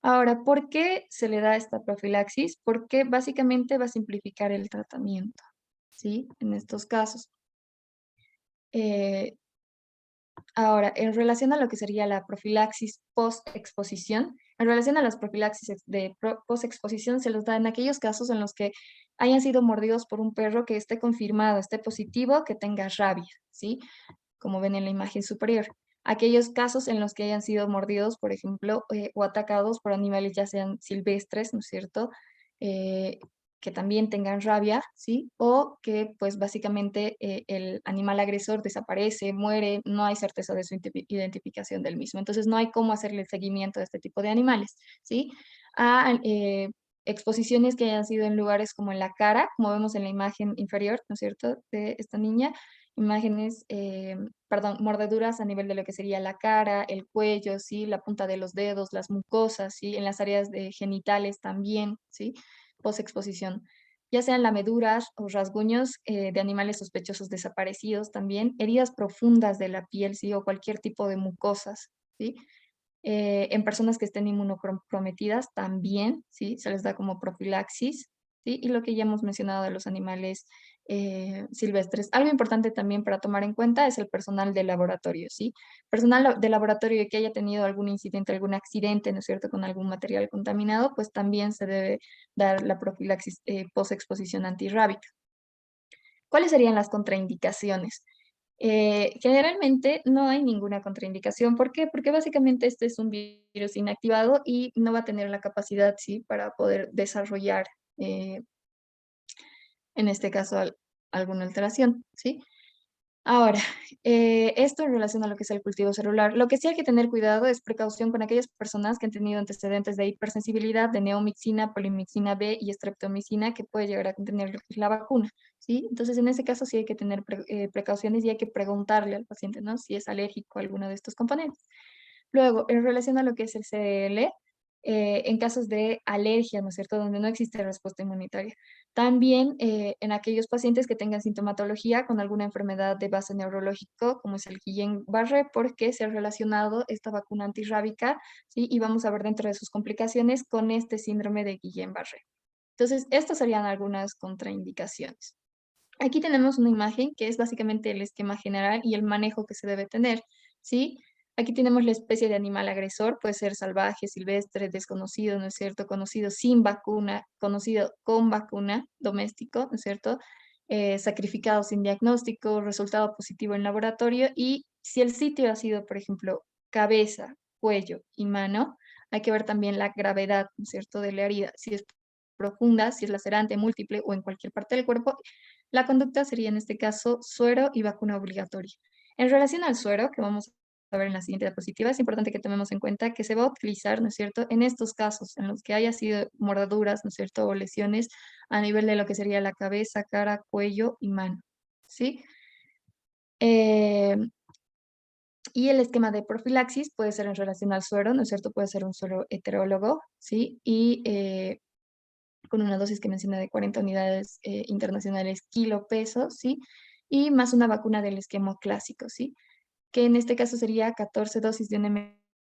Ahora, ¿por qué se le da esta profilaxis? Porque básicamente va a simplificar el tratamiento, ¿sí? En estos casos. Eh, Ahora, en relación a lo que sería la profilaxis post-exposición, en relación a las profilaxis post-exposición se los da en aquellos casos en los que hayan sido mordidos por un perro que esté confirmado, esté positivo, que tenga rabia, ¿sí? Como ven en la imagen superior. Aquellos casos en los que hayan sido mordidos, por ejemplo, o atacados por animales ya sean silvestres, ¿no es cierto? Eh, que también tengan rabia, ¿sí? O que pues básicamente el animal agresor desaparece, muere, no hay certeza de su identificación del mismo. Entonces no hay cómo hacerle el seguimiento de este tipo de animales, ¿sí? A exposiciones que hayan sido en lugares como en la cara, como vemos en la imagen inferior, ¿no es cierto?, de esta niña, imágenes, perdón, mordeduras a nivel de lo que sería la cara, el cuello, ¿sí? La punta de los dedos, las mucosas, ¿sí? En las áreas de genitales también, ¿sí? Posexposición, ya sean lameduras o rasguños de animales sospechosos desaparecidos también, heridas profundas de la piel, ¿sí? O cualquier tipo de mucosas, ¿sí? En personas que estén inmunocomprometidas también, ¿sí? Se les da como profilaxis, ¿sí? Y lo que ya hemos mencionado de los animales silvestres. Algo importante también para tomar en cuenta es el personal de laboratorio, ¿sí? Personal de laboratorio que haya tenido algún incidente, algún accidente, ¿no es cierto?, con algún material contaminado, pues también se debe dar la profilaxis post-exposición antirrábica. ¿Cuáles serían las contraindicaciones? Generalmente no hay ninguna contraindicación. ¿Por qué? Porque básicamente este es un virus inactivado y no va a tener la capacidad, ¿sí?, para poder desarrollar, eh, en este caso, alguna alteración, ¿sí? Ahora, esto en relación a lo que es el cultivo celular. Lo que sí hay que tener cuidado es precaución con aquellas personas que han tenido antecedentes de hipersensibilidad, de neomicina, polimixina B y streptomicina, que puede llegar a contener lo que es la vacuna, ¿sí? Entonces, en ese caso sí hay que tener precauciones y hay que preguntarle al paciente, ¿no?, si es alérgico a alguno de estos componentes. Luego, en relación a lo que es el CDL, en casos de alergia, ¿no es cierto?, donde no existe respuesta inmunitaria. También en aquellos pacientes que tengan sintomatología con alguna enfermedad de base neurológico, como es el Guillain-Barré, porque se ha relacionado esta vacuna antirrábica, ¿sí? Y vamos a ver dentro de sus complicaciones con este síndrome de Guillain-Barré. Entonces, estas serían algunas contraindicaciones. Aquí tenemos una imagen que es básicamente el esquema general y el manejo que se debe tener, ¿sí? Aquí tenemos la especie de animal agresor, puede ser salvaje, silvestre, desconocido, ¿no es cierto? Conocido sin vacuna, conocido con vacuna, doméstico, ¿no es cierto? Sacrificado sin diagnóstico, resultado positivo en laboratorio y si el sitio ha sido, por ejemplo, cabeza, cuello y mano, hay que ver también la gravedad, ¿no es cierto?, de la herida, si es profunda, si es lacerante, múltiple o en cualquier parte del cuerpo. La conducta sería en este caso suero y vacuna obligatoria. En relación al suero, que vamos a ver en la siguiente diapositiva, es importante que tomemos en cuenta que se va a utilizar, ¿no es cierto?, en estos casos en los que haya sido mordeduras, ¿no es cierto?, o lesiones a nivel de lo que sería la cabeza, cara, cuello y mano, ¿sí? Eh, y el esquema de profilaxis puede ser en relación al suero, ¿no es cierto?, puede ser un suero heterólogo, ¿sí? Y con una dosis que menciona de 40 unidades internacionales kilo peso, ¿sí? Y más una vacuna del esquema clásico, ¿sí? Que en este caso sería 14 dosis de 1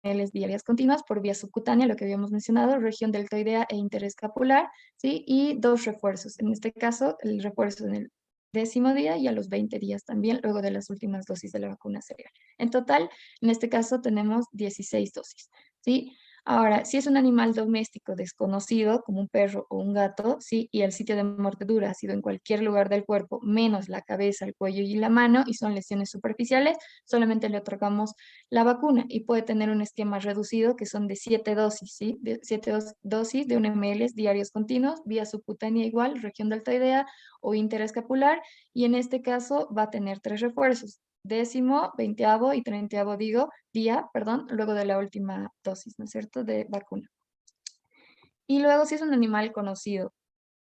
ml diarias continuas por vía subcutánea, lo que habíamos mencionado, región deltoidea e interescapular, ¿sí? Y 2 refuerzos. En este caso, el refuerzo en el 10.º día y a los 20 días también, luego de las últimas dosis de la vacuna serial. En total, en este caso tenemos 16 dosis, ¿sí? Ahora, si es un animal doméstico desconocido, como un perro o un gato, ¿sí? Y el sitio de mordedura ha sido en cualquier lugar del cuerpo, menos la cabeza, el cuello y la mano, y son lesiones superficiales, solamente le otorgamos la vacuna y puede tener un esquema reducido que son de 7 dosis, ¿sí? De 7 dosis de 1 ml diarios continuos, vía subcutánea igual, región deltoidea o interescapular, y en este caso va a tener 3 refuerzos, 10.º, 20.º y 30.º día, perdón, luego de la última dosis, ¿no es cierto?, de vacuna. Y luego, si es un animal conocido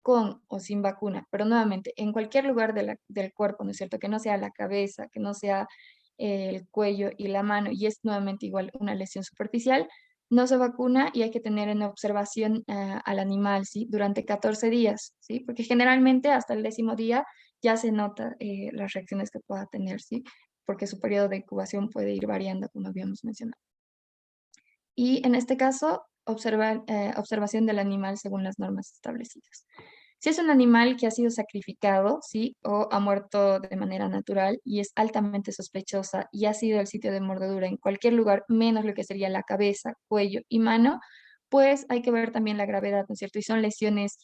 con o sin vacuna, pero nuevamente, en cualquier lugar del cuerpo, ¿no es cierto?, que no sea la cabeza, que no sea el cuello y la mano, y es nuevamente igual una lesión superficial, no se vacuna y hay que tener en observación al animal, ¿sí? Durante 14 días, ¿sí? Porque generalmente hasta el 10.º día ya se nota las reacciones que pueda tener, ¿sí? Porque su periodo de incubación puede ir variando, como habíamos mencionado. Y en este caso, observación del animal según las normas establecidas. Si es un animal que ha sido sacrificado, ¿sí? O ha muerto de manera natural y es altamente sospechosa y ha sido el sitio de mordedura en cualquier lugar, menos lo que sería la cabeza, cuello y mano, pues hay que ver también la gravedad, ¿no es cierto? Y son lesiones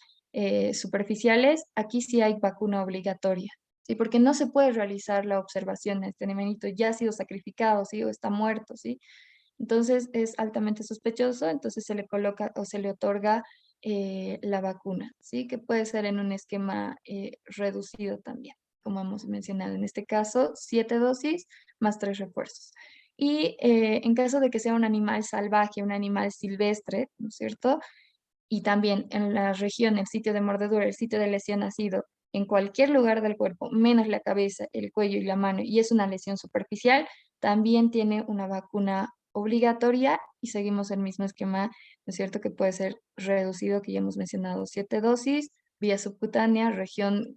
superficiales, aquí sí hay vacuna obligatoria, ¿sí? Porque no se puede realizar la observación de este animalito, ya ha sido sacrificado, ¿sí? O está muerto, ¿sí? Entonces es altamente sospechoso, entonces se le coloca o se le otorga la vacuna, ¿sí? Que puede ser en un esquema reducido también, como hemos mencionado. En este caso, 7 dosis más 3 refuerzos. Y en caso de que sea un animal salvaje, un animal silvestre, ¿no es cierto? Y también en la región, el sitio de mordedura, el sitio de lesión ha sido en cualquier lugar del cuerpo, menos la cabeza, el cuello y la mano, y es una lesión superficial, también tiene una vacuna obligatoria y seguimos el mismo esquema, ¿no es cierto?, que puede ser reducido, que ya hemos mencionado, 7 dosis, vía subcutánea, región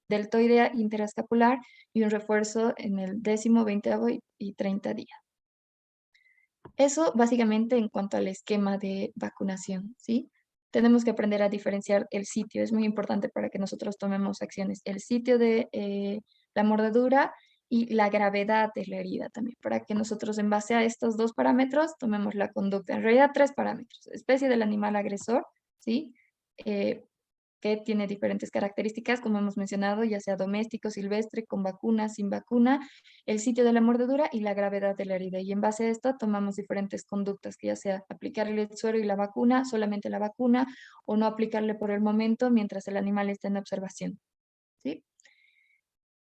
deltoidea interascapular y un refuerzo en el 10.º, 20.º y 30 días. Eso básicamente en cuanto al esquema de vacunación, ¿sí? Tenemos que aprender a diferenciar el sitio, es muy importante para que nosotros tomemos acciones. El sitio de la mordedura y la gravedad de la herida también, para que nosotros en base a estos 2 parámetros tomemos la conducta. En realidad 3 parámetros, especie del animal agresor, ¿sí? Eh, que tiene diferentes características, como hemos mencionado, ya sea doméstico, silvestre, con vacuna, sin vacuna, el sitio de la mordedura y la gravedad de la herida. Y en base a esto tomamos diferentes conductas, que ya sea aplicarle el suero y la vacuna, solamente la vacuna, o no aplicarle por el momento mientras el animal está en observación, ¿sí?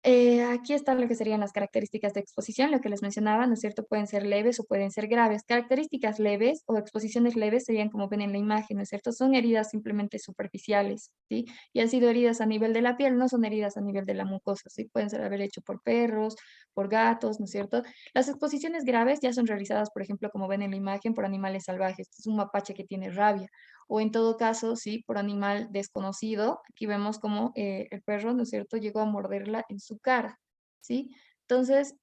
Aquí están lo que serían las características de exposición, lo que les mencionaba, ¿no es cierto? Pueden ser leves o pueden ser graves. Características leves o exposiciones leves serían como ven en la imagen, ¿no es cierto? Son heridas simplemente superficiales, ¿sí? Y han sido heridas a nivel de la piel, no son heridas a nivel de la mucosa, ¿sí? Pueden ser haber hecho por perros, por gatos, ¿no es cierto? Las exposiciones graves ya son realizadas, por ejemplo, como ven en la imagen, por animales salvajes. Es un mapache que tiene rabia o en todo caso, sí, por animal desconocido. Aquí vemos como el perro, ¿no es cierto?, llegó a morderla en su cara, ¿sí? Entonces,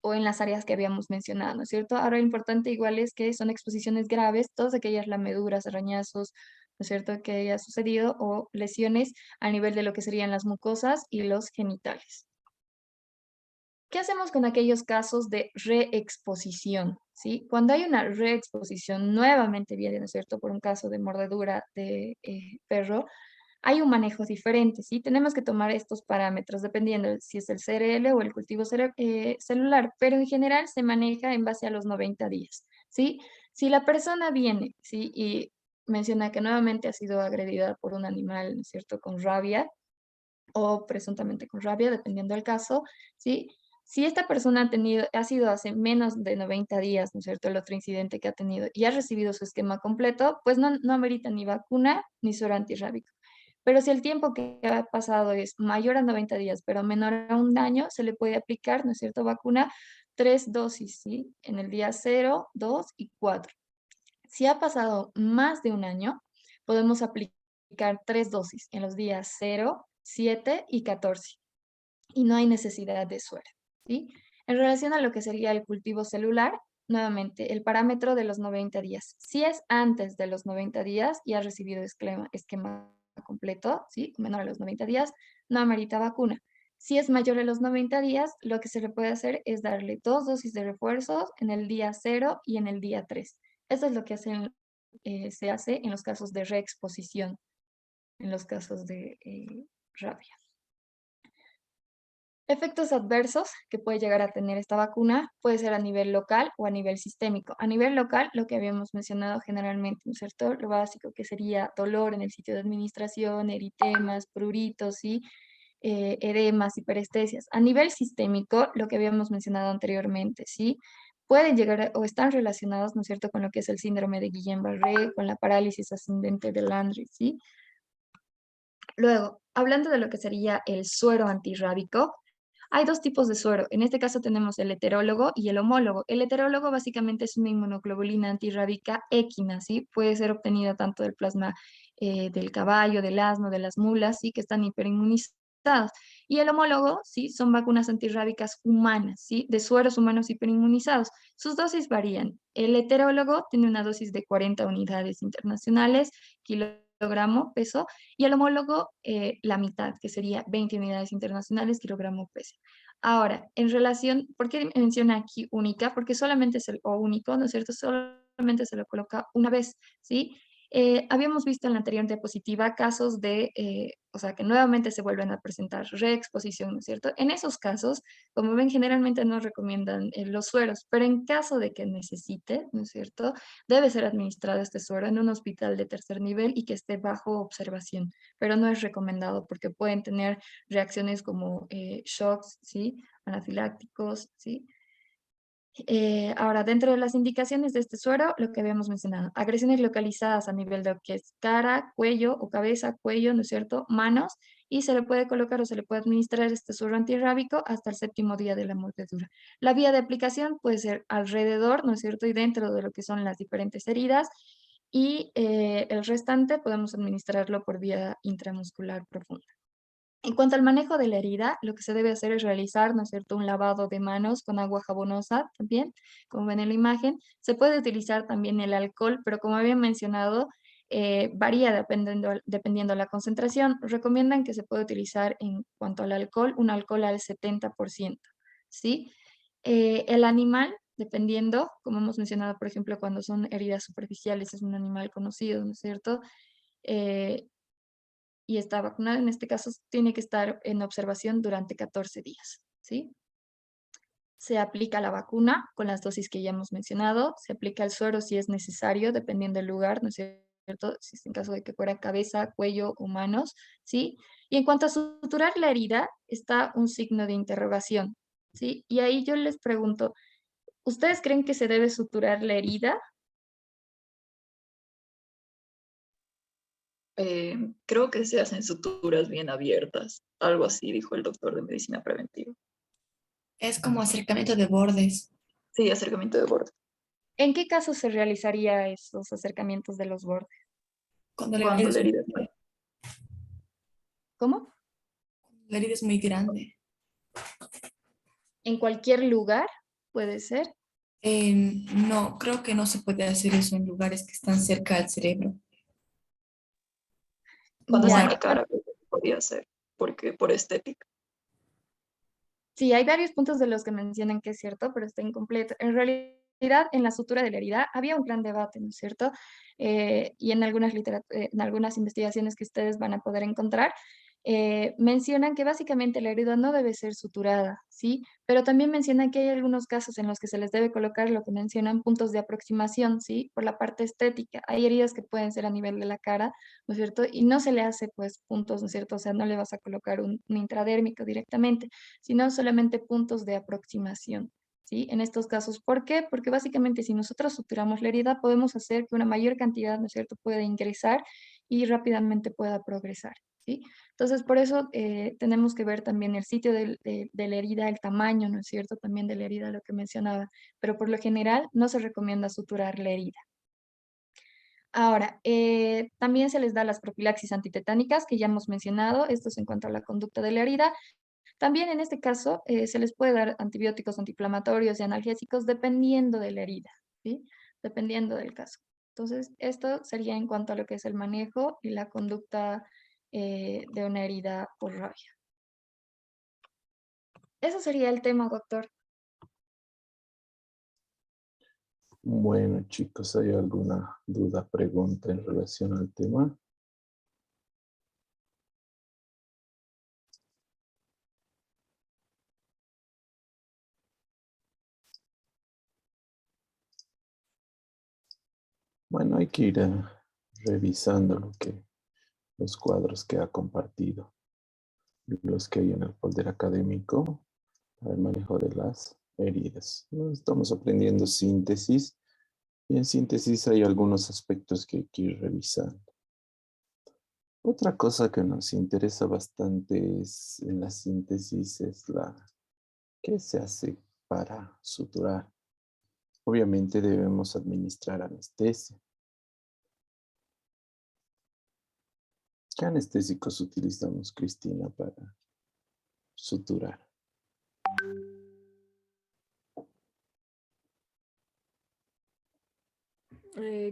o en las áreas que habíamos mencionado, ¿no es cierto? Ahora, lo importante igual es que son exposiciones graves, todas aquellas lameduras, arañazos, ¿no es cierto?, que haya sucedido, o lesiones a nivel de lo que serían las mucosas y los genitales. ¿Qué hacemos con aquellos casos de reexposición? ¿Sí? Cuando hay una reexposición, nuevamente viene, ¿no es cierto?, por un caso de mordedura de perro, hay un manejo diferente, ¿sí? Tenemos que tomar estos parámetros dependiendo de si es el CRL o el cultivo celular, pero en general se maneja en base a los 90 días, ¿sí? Si la persona viene, ¿sí? Y menciona que nuevamente ha sido agredida por un animal, ¿no es cierto?, con rabia, o presuntamente con rabia, dependiendo del caso, ¿sí? Si esta persona ha sido hace menos de 90 días, ¿no es cierto?, el otro incidente que ha tenido y ha recibido su esquema completo, pues no amerita ni vacuna ni suero antirrábico. Pero si el tiempo que ha pasado es mayor a 90 días, pero menor a un año, se le puede aplicar, ¿no es cierto?, vacuna 3 dosis, ¿sí? En el día 0, 2 y 4. Si ha pasado más de un año, podemos aplicar 3 dosis en los días 0, 7 y 14 y no hay necesidad de suero, ¿sí? En relación a lo que sería el cultivo celular, nuevamente, el parámetro de los 90 días. Si es antes de los 90 días y ha recibido esquema completo, ¿sí? Menor a los 90 días, no amerita vacuna. Si es mayor a los 90 días, lo que se le puede hacer es darle 2 dosis de refuerzos en el día 0 y en el día 3. Eso es lo que se hace en los casos de reexposición, en los casos de rabia. Efectos adversos que puede llegar a tener esta vacuna puede ser a nivel local o a nivel sistémico. A nivel local, lo que habíamos mencionado generalmente, ¿no es cierto? Lo básico que sería dolor en el sitio de administración, eritemas, pruritos, ¿sí? Edemas, hiperestesias. A nivel sistémico, lo que habíamos mencionado anteriormente, ¿sí? Pueden llegar o están relacionados, ¿no es cierto?, con lo que es el síndrome de Guillain-Barré, con la parálisis ascendente de Landry, ¿sí? Luego, hablando de lo que sería el suero antirrábico, hay dos tipos de suero. En este caso tenemos el heterólogo y el homólogo. El heterólogo básicamente es una inmunoglobulina antirrábica equina, ¿sí? Puede ser obtenida tanto del plasma del caballo, del asno, de las mulas, ¿sí? Que están hiperinmunizados. Y el homólogo, ¿sí? Son vacunas antirrábicas humanas, ¿sí? De sueros humanos hiperinmunizados. Sus dosis varían. El heterólogo tiene una dosis de 40 unidades internacionales, kilogramo peso, y el homólogo la mitad, que sería 20 unidades internacionales, kilogramo peso. Ahora, en relación, ¿por qué menciona aquí única? Porque solamente es o único, ¿no es cierto? Solamente se lo coloca una vez, ¿sí? Habíamos visto en la anterior diapositiva casos de, o sea, que nuevamente se vuelven a presentar reexposición, ¿no es cierto? En esos casos, como ven, generalmente no recomiendan los sueros, pero en caso de que necesite, ¿no es cierto?, debe ser administrado este suero en un hospital de tercer nivel y que esté bajo observación, pero no es recomendado porque pueden tener reacciones como shocks, ¿sí? Anafilácticos, ¿sí? Ahora, dentro de las indicaciones de este suero, lo que habíamos mencionado, agresiones localizadas a nivel de lo que es cara, cuello o cabeza, cuello, ¿no es cierto?, manos, y se le puede colocar o se le puede administrar este suero antirrábico hasta el 7.º día de la mordedura. La vía de aplicación puede ser alrededor, ¿no es cierto?, y dentro de lo que son las diferentes heridas, y el restante podemos administrarlo por vía intramuscular profunda. En cuanto al manejo de la herida, lo que se debe hacer es realizar, ¿no es cierto?, un lavado de manos con agua jabonosa también, como ven en la imagen. Se puede utilizar también el alcohol, pero como había mencionado, varía dependiendo la concentración. Recomiendan que se puede utilizar en cuanto al alcohol, un alcohol al 70%, ¿sí? El animal, dependiendo, como hemos mencionado, por ejemplo, cuando son heridas superficiales, es un animal conocido, ¿no es cierto?, Eh, y está vacunada, en este caso tiene que estar en observación durante 14 días, ¿sí? Se aplica la vacuna con las dosis que ya hemos mencionado, se aplica el suero si es necesario, dependiendo del lugar, ¿no es cierto? cierto? Si es en caso de que fuera cabeza, cuello o manos, ¿sí? Y en cuanto a suturar la herida, está un signo de interrogación, ¿sí? Y ahí yo les pregunto, ¿ustedes creen que se debe suturar la herida? Creo que se hacen suturas bien abiertas, algo así dijo el doctor de medicina preventiva. Es como acercamiento de bordes. Sí, acercamiento de borde. ¿En qué caso se realizaría esos acercamientos de los bordes? Cuando Cuando la herida ¿Cómo? la herida es muy grande. ¿En cualquier lugar puede ser? No, creo que no se puede hacer eso en lugares que están cerca al cerebro. cuando Como está en Ya, la cara, creo que podría ser, porque por estética. sí, hay varios puntos de los que mencionan que es cierto, pero está incompleto. En realidad, en la sutura de la herida había un gran debate, ¿no es cierto? Y en en algunas investigaciones que ustedes van a poder encontrar, mencionan que básicamente la herida no debe ser suturada, ¿sí? Pero también mencionan que hay algunos casos en los que se les debe colocar lo que mencionan puntos de aproximación, ¿sí? Por la parte estética. Hay heridas que pueden ser a nivel de la cara, ¿no es cierto? Y no se le hace, pues, puntos, ¿no es cierto? O sea, no le vas a colocar un intradérmico directamente, sino solamente puntos de aproximación, ¿sí? En estos casos, ¿por qué? Porque básicamente si nosotros suturamos la herida, podemos hacer que una mayor cantidad, ¿no es cierto?, pueda ingresar y rápidamente pueda progresar, ¿sí? Entonces, por eso tenemos que ver también el sitio de la herida, el tamaño, ¿no es cierto?, también de la herida, lo que mencionaba, pero por lo general no se recomienda suturar la herida. Ahora, también se les da las profilaxis antitetánicas que ya hemos mencionado, esto es en cuanto a la conducta de la herida. También en este caso se les puede dar antibióticos antiinflamatorios y analgésicos dependiendo de la herida, ¿sí? Dependiendo del caso. Entonces, esto sería en cuanto a lo que es el manejo y la conducta de una herida por rabia. Eso sería el tema, doctor. Bueno, chicos, ¿hay alguna duda, pregunta en relación al tema? Bueno, hay que ir revisando los cuadros que ha compartido, los que hay en el folder académico para el manejo de las heridas. ¿No? Estamos aprendiendo síntesis y en síntesis hay algunos aspectos que hay que ir revisando. Otra cosa que nos interesa bastante es en la síntesis es ¿qué se hace para suturar? Obviamente debemos administrar anestesia. ¿Qué anestésicos utilizamos, Cristina, para suturar?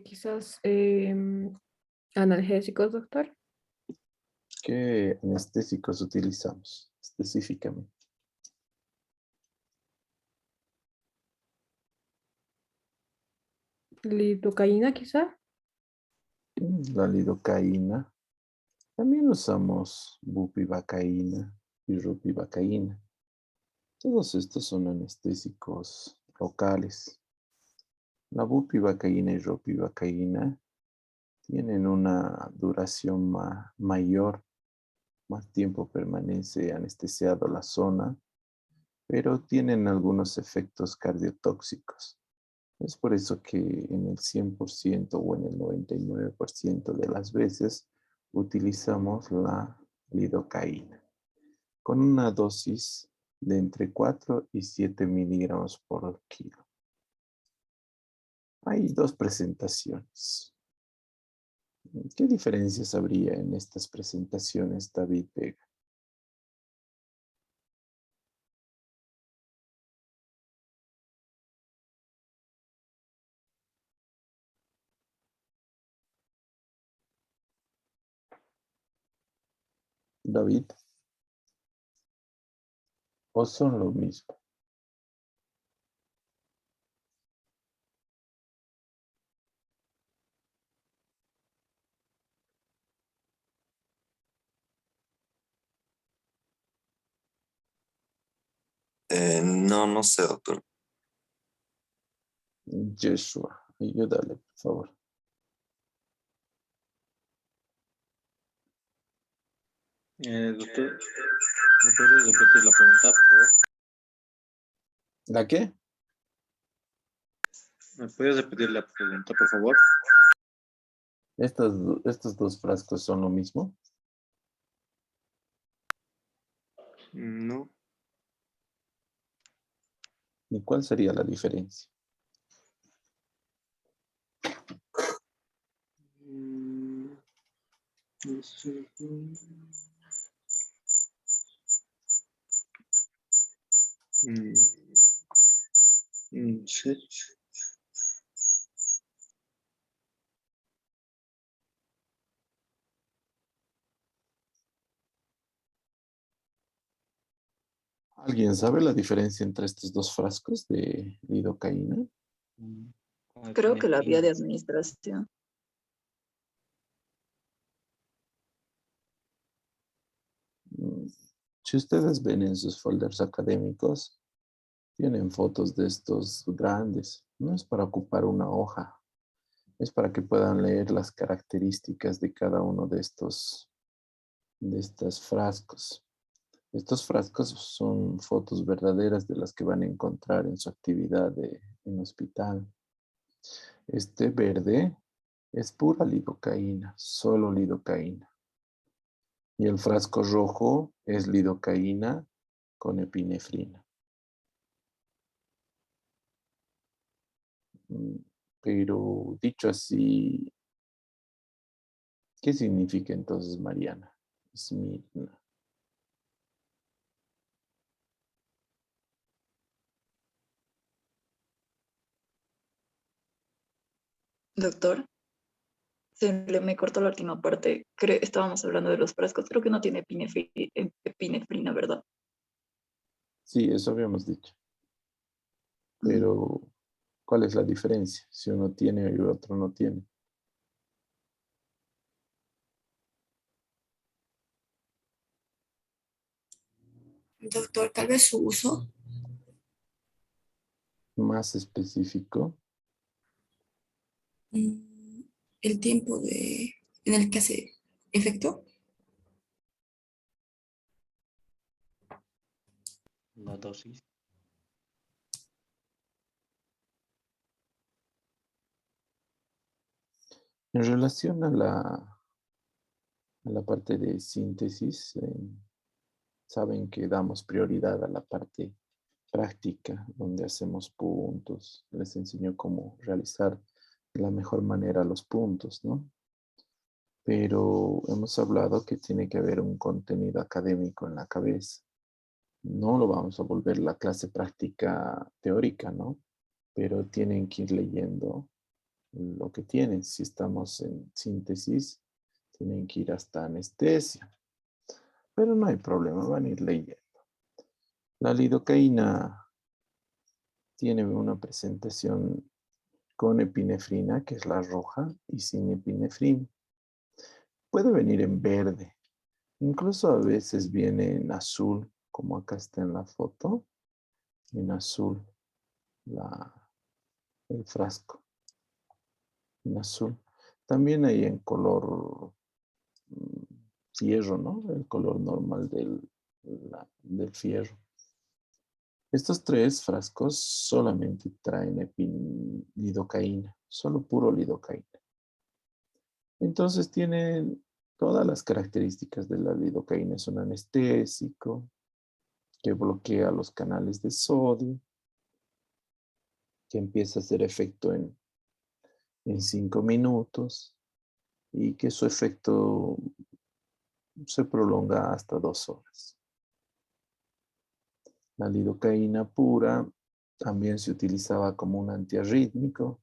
Quizás analgésicos, doctor. ¿Qué anestésicos utilizamos específicamente? Lidocaína, quizá. La lidocaína. También usamos bupivacaína y rupivacaína. Todos estos son anestésicos locales. La bupivacaína y ropivacaína tienen una duración mayor, más tiempo permanece anestesiado la zona, pero tienen algunos efectos cardiotóxicos. Es por eso que en el 100% o en el 99% de las veces utilizamos la lidocaína con una dosis de entre 4 y 7 miligramos por kilo. Hay dos presentaciones. ¿Qué diferencias habría en estas presentaciones, David Vega? David, ¿o son lo mismo? No, no sé, doctor. Joshua, ayúdale, por favor. Doctor, ¿me puedes repetir la pregunta, por favor? ¿La qué? ¿Me puedes repetir la pregunta, por favor? Estos dos frascos son lo mismo. No. ¿Y cuál sería la diferencia? No sé. Sí. ¿Alguien sabe la diferencia entre estos dos frascos de lidocaína? Creo que la vía de administración. Si ustedes ven en sus folders académicos, tienen fotos de estos grandes. No es para ocupar una hoja, es para que puedan leer las características de cada uno de estos frascos. Estos frascos son fotos verdaderas de las que van a encontrar en su actividad en hospital. Este verde es pura lidocaína, solo lidocaína. Y el frasco rojo es lidocaína con epinefrina. Pero dicho así, ¿qué significa entonces Mariana? Smirna. Doctor, me cortó la última parte. Estábamos hablando de los frascos. Creo que no tiene epinefrina, ¿verdad? Sí, eso habíamos dicho. Pero, ¿cuál es la diferencia? Si uno tiene y el otro no tiene. Doctor, tal vez su uso. Más específico. El tiempo en el que hace efecto. La dosis. En relación a la parte de síntesis, saben que damos prioridad a la parte práctica, donde hacemos puntos. Les enseño cómo realizar de la mejor manera los puntos, ¿no? Pero hemos hablado que tiene que haber un contenido académico en la cabeza. No lo vamos a volver la clase práctica teórica, ¿no? Pero tienen que ir leyendo lo que tienen. Si estamos en síntesis, tienen que ir hasta anestesia. Pero no hay problema, van a ir leyendo. La lidocaína tiene una presentación con epinefrina, que es la roja, y sin epinefrina. Puede venir en verde. Incluso a veces viene en azul, como acá está en la foto. En azul, el frasco. En azul. También hay en color fierro, ¿no? El color normal del fierro. Estos tres frascos solamente traen lidocaína, solo puro lidocaína. Entonces tienen todas las características de la lidocaína. Es un anestésico que bloquea los canales de sodio, que empieza a hacer efecto en 5 minutos y que su efecto se prolonga hasta 2 horas. La lidocaína pura también se utilizaba como un antiarrítmico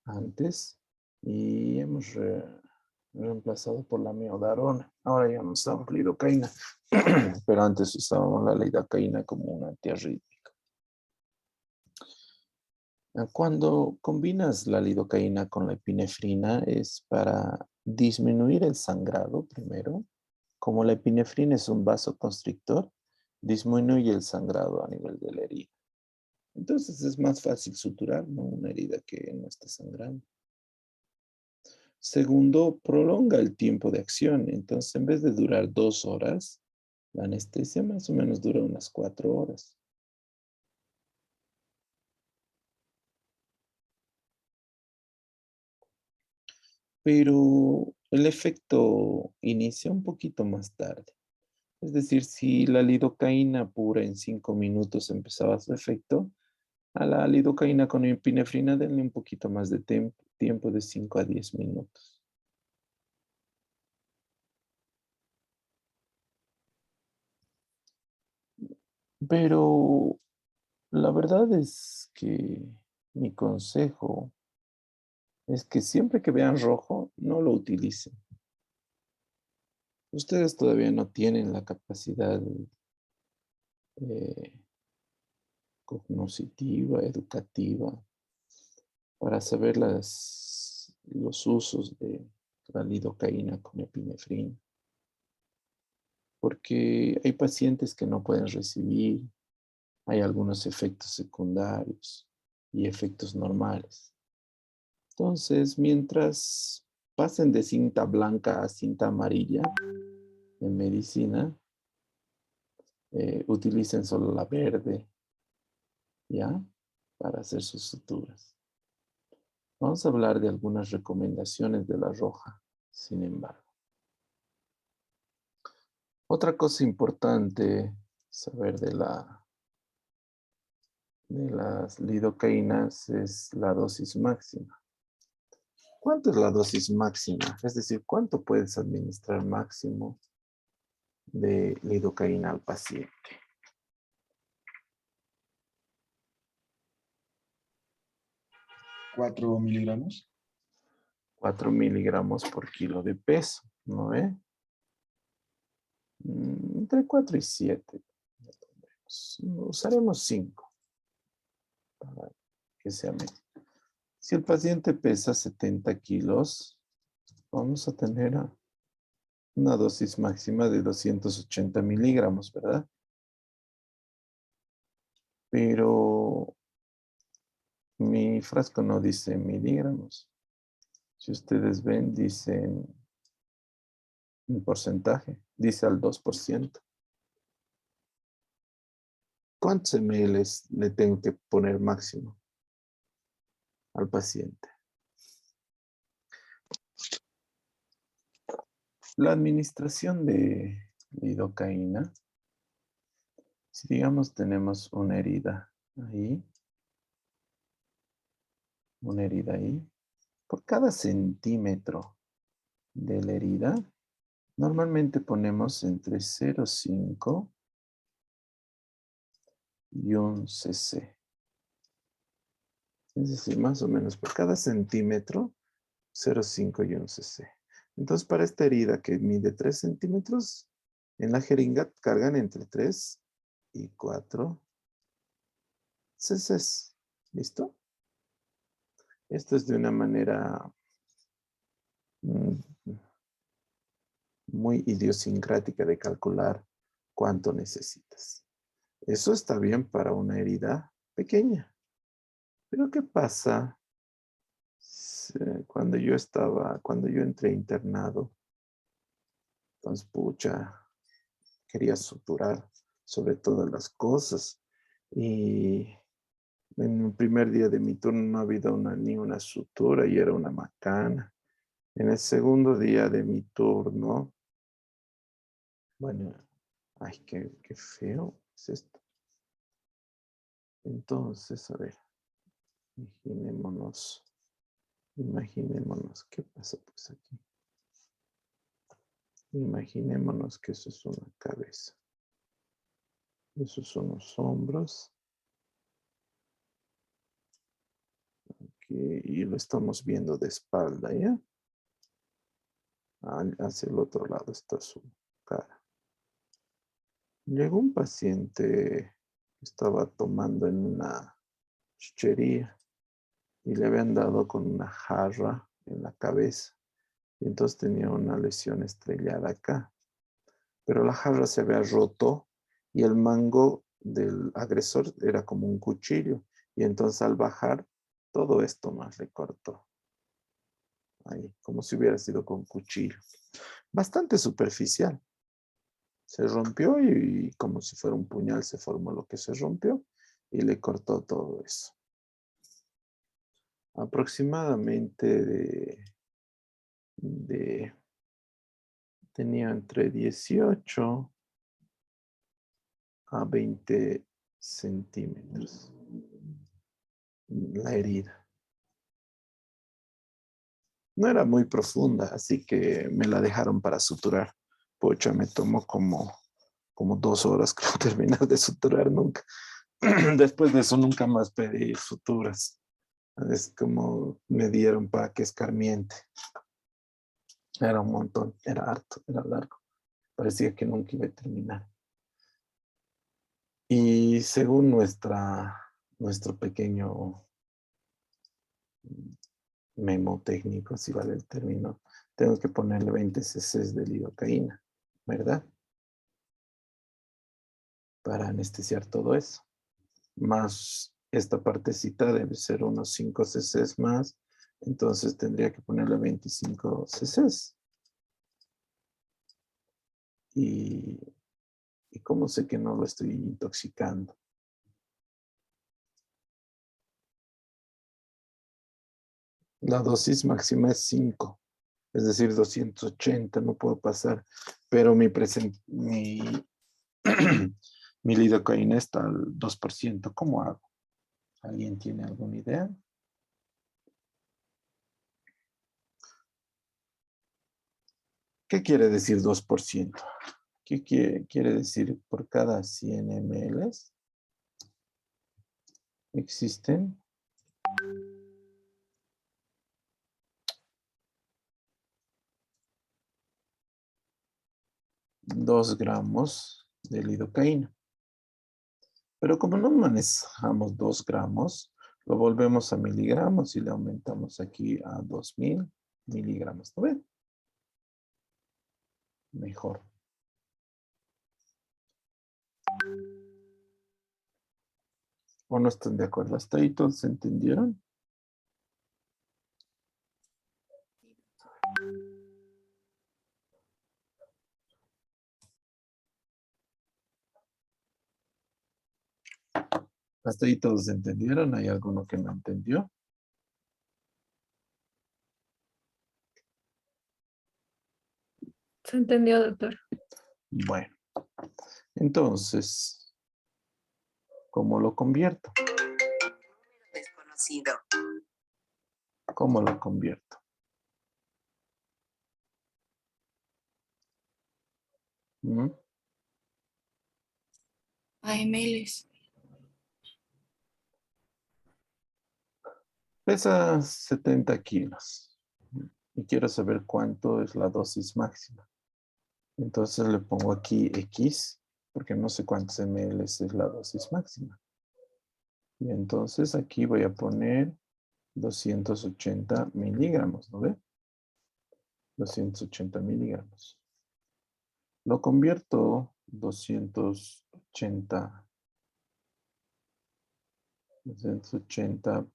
antes y hemos reemplazado por la miodarona. Ahora ya no usamos lidocaína, pero antes usábamos la lidocaína como un antiarrítmico. Cuando combinas la lidocaína con la epinefrina es para disminuir el sangrado primero. Como la epinefrina es un vasoconstrictor, disminuye el sangrado a nivel de la herida. Entonces es más fácil suturar, ¿no? Una herida que no esté sangrando. Segundo, prolonga el tiempo de acción. Entonces, en vez de durar 2 horas, la anestesia más o menos dura unas 4 horas. Pero el efecto inicia un poquito más tarde. Es decir, si la lidocaína pura en 5 minutos empezaba su efecto, a la lidocaína con epinefrina denle un poquito más de tiempo de 5 a 10 minutos. Pero la verdad es que mi consejo es que siempre que vean rojo, no lo utilicen. Ustedes todavía no tienen la capacidad eh, cognitiva, educativa, para saber los usos de la lidocaína con epinefrina. Porque hay pacientes que no pueden recibir, hay algunos efectos secundarios y efectos normales. Entonces, mientras pasen de cinta blanca a cinta amarilla en medicina, utilicen solo la verde, ¿ya? Para hacer sus suturas. Vamos a hablar de algunas recomendaciones de la roja, sin embargo. Otra cosa importante saber de las lidocaínas es la dosis máxima. ¿Cuánto es la dosis máxima? Es decir, ¿cuánto puedes administrar máximo de lidocaína al paciente? 4 miligramos. 4 miligramos por kilo de peso, ¿no ve? Entre 4 y 7. Usaremos 5 para que sea menos. Si el paciente pesa 70 kilos, vamos a tener una dosis máxima de 280 miligramos, ¿verdad? Pero mi frasco no dice miligramos. Si ustedes ven, dice un porcentaje, dice al 2%. ¿Cuántos ml le tengo que poner máximo al paciente? La administración de lidocaína, si digamos tenemos una herida ahí, por cada centímetro de la herida, normalmente ponemos entre 0,5 y 1 cc. Es decir, más o menos por cada centímetro, 0,5 y 1 cc. Entonces, para esta herida que mide 3 centímetros, en la jeringa cargan entre 3 y 4 cc. ¿Listo? Esto es de una manera muy idiosincrática de calcular cuánto necesitas. Eso está bien para una herida pequeña. Pero ¿qué pasa cuando yo entré internado? Entonces, pucha, quería suturar sobre todas las cosas. Y en el primer día de mi turno no ha habido ni una sutura y era una macana. En el segundo día de mi turno, bueno, ay, qué feo es esto. Entonces, a ver, imaginémonos, ¿qué pasa pues aquí? Imaginémonos que eso es una cabeza. Esos son los hombros. Aquí, y lo estamos viendo de espalda, ¿ya? Hacia el otro lado está su cara. Llegó un paciente que estaba tomando en una chuchería y le habían dado con una jarra en la cabeza. Y entonces tenía una lesión estrellada acá. Pero la jarra se había roto y el mango del agresor era como un cuchillo. Y entonces al bajar, todo esto más le cortó. ahí, como si hubiera sido con cuchillo. Bastante superficial. Se rompió y como si fuera un puñal se formó lo que se rompió y le cortó todo eso. Aproximadamente tenía entre 18 a 20 centímetros la herida. No era muy profunda, así que me la dejaron para suturar. Pucha, me tomó como 2 horas creo terminar de suturar nunca. Después de eso nunca más pedí suturas. Es como me dieron para que escarmiente. Era un montón, era harto, era largo. Parecía que nunca iba a terminar. Y según nuestro pequeño memo técnico, si vale el término, tengo que ponerle 20 cc de lidocaína, ¿verdad? Para anestesiar todo eso. Más esta partecita debe ser unos 5 cc más, entonces tendría que ponerle 25 cc. Y ¿cómo sé que no lo estoy intoxicando? La dosis máxima es 5, es decir, 280, no puedo pasar, pero mi lidocaína está al 2%. ¿Cómo hago? ¿Alguien tiene alguna idea? ¿Qué quiere decir 2%? ¿Qué quiere decir por cada 100 ml? Existen 2 gramos de lidocaína. Pero como no manejamos 2 gramos, lo volvemos a miligramos y le aumentamos aquí a 2000 miligramos. ¿No ven? Mejor. ¿O no están de acuerdo? ¿Hasta ahí todos se entendieron? ¿Hasta ahí todos entendieron? ¿Hay alguno que no entendió? Se entendió, doctor. Bueno, entonces, ¿cómo lo convierto? Desconocido. ¿Cómo lo convierto? ¿Mm? A mls. Pesa 70 kilos y quiero saber cuánto es la dosis máxima. Entonces le pongo aquí X, porque no sé cuántos ml es la dosis máxima. Y entonces aquí voy a poner 280 miligramos, ¿no ve? 280 miligramos. Lo convierto 280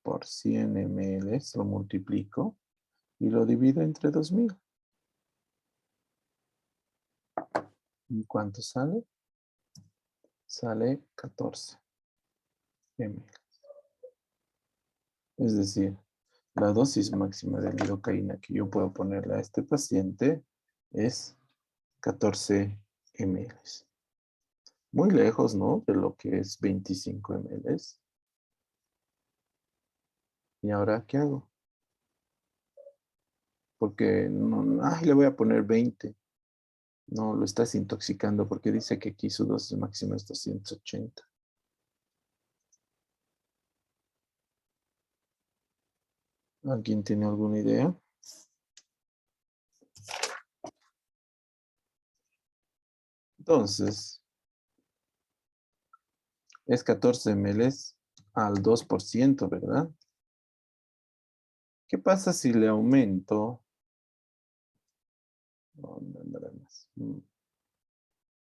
por 100 ml, lo multiplico y lo divido entre 2000. ¿Y cuánto sale? Sale 14 ml. Es decir, la dosis máxima de lidocaína que yo puedo ponerle a este paciente es 14 ml. Muy lejos, ¿no? De lo que es 25 ml. ¿Y ahora qué hago? Porque no, le voy a poner 20. No, lo estás intoxicando porque dice que aquí su dosis máxima es 280. ¿Alguien tiene alguna idea? Entonces, es 14 ml al 2%, ¿verdad? ¿Qué pasa si le aumento?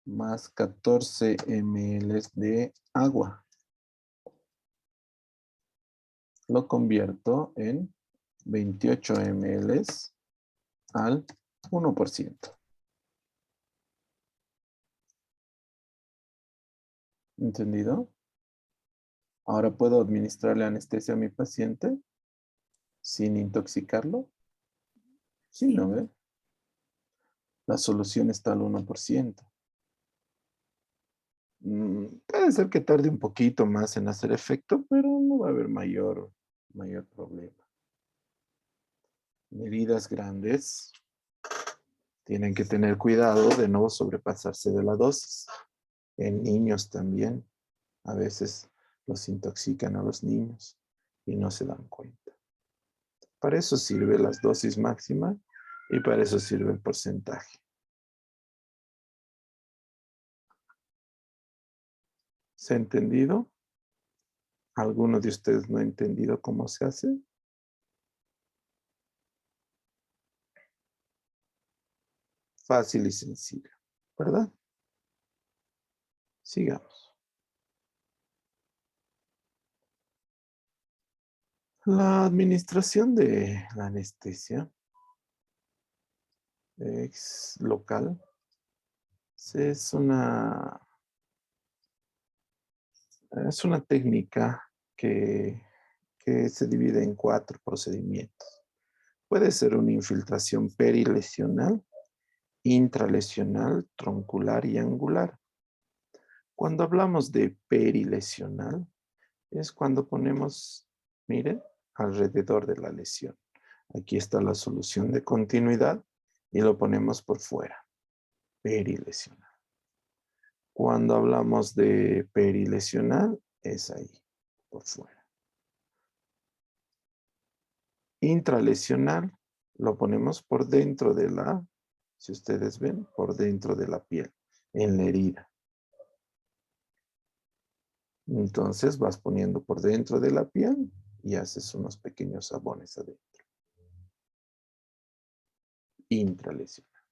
Más 14 ml de agua. Lo convierto en 28 ml al 1%. ¿Entendido? Ahora puedo administrarle anestesia a mi paciente sin intoxicarlo. Sí, ¿no ve? La solución está al 1%. Puede ser que tarde un poquito más en hacer efecto, pero no va a haber mayor problema. Medidas grandes tienen que tener cuidado de no sobrepasarse de la dosis. En niños también. A veces los intoxican a los niños y no se dan cuenta. Para eso sirve las dosis máximas y para eso sirve el porcentaje. ¿Se ha entendido? ¿Alguno de ustedes no ha entendido cómo se hace? Fácil y sencillo, ¿verdad? Sigamos. La administración de la anestesia local es una técnica que se divide en 4 procedimientos. Puede ser una infiltración perilesional, intralesional, troncular y angular. Cuando hablamos de perilesional, es cuando ponemos, miren, alrededor de la lesión. Aquí está la solución de continuidad y lo ponemos por fuera, perilesional. Cuando hablamos de perilesional, es ahí, por fuera. Intralesional, lo ponemos por dentro de la, si ustedes ven, por dentro de la piel, en la herida. Entonces vas poniendo por dentro de la piel y haces unos pequeños sabones adentro. Intralesional.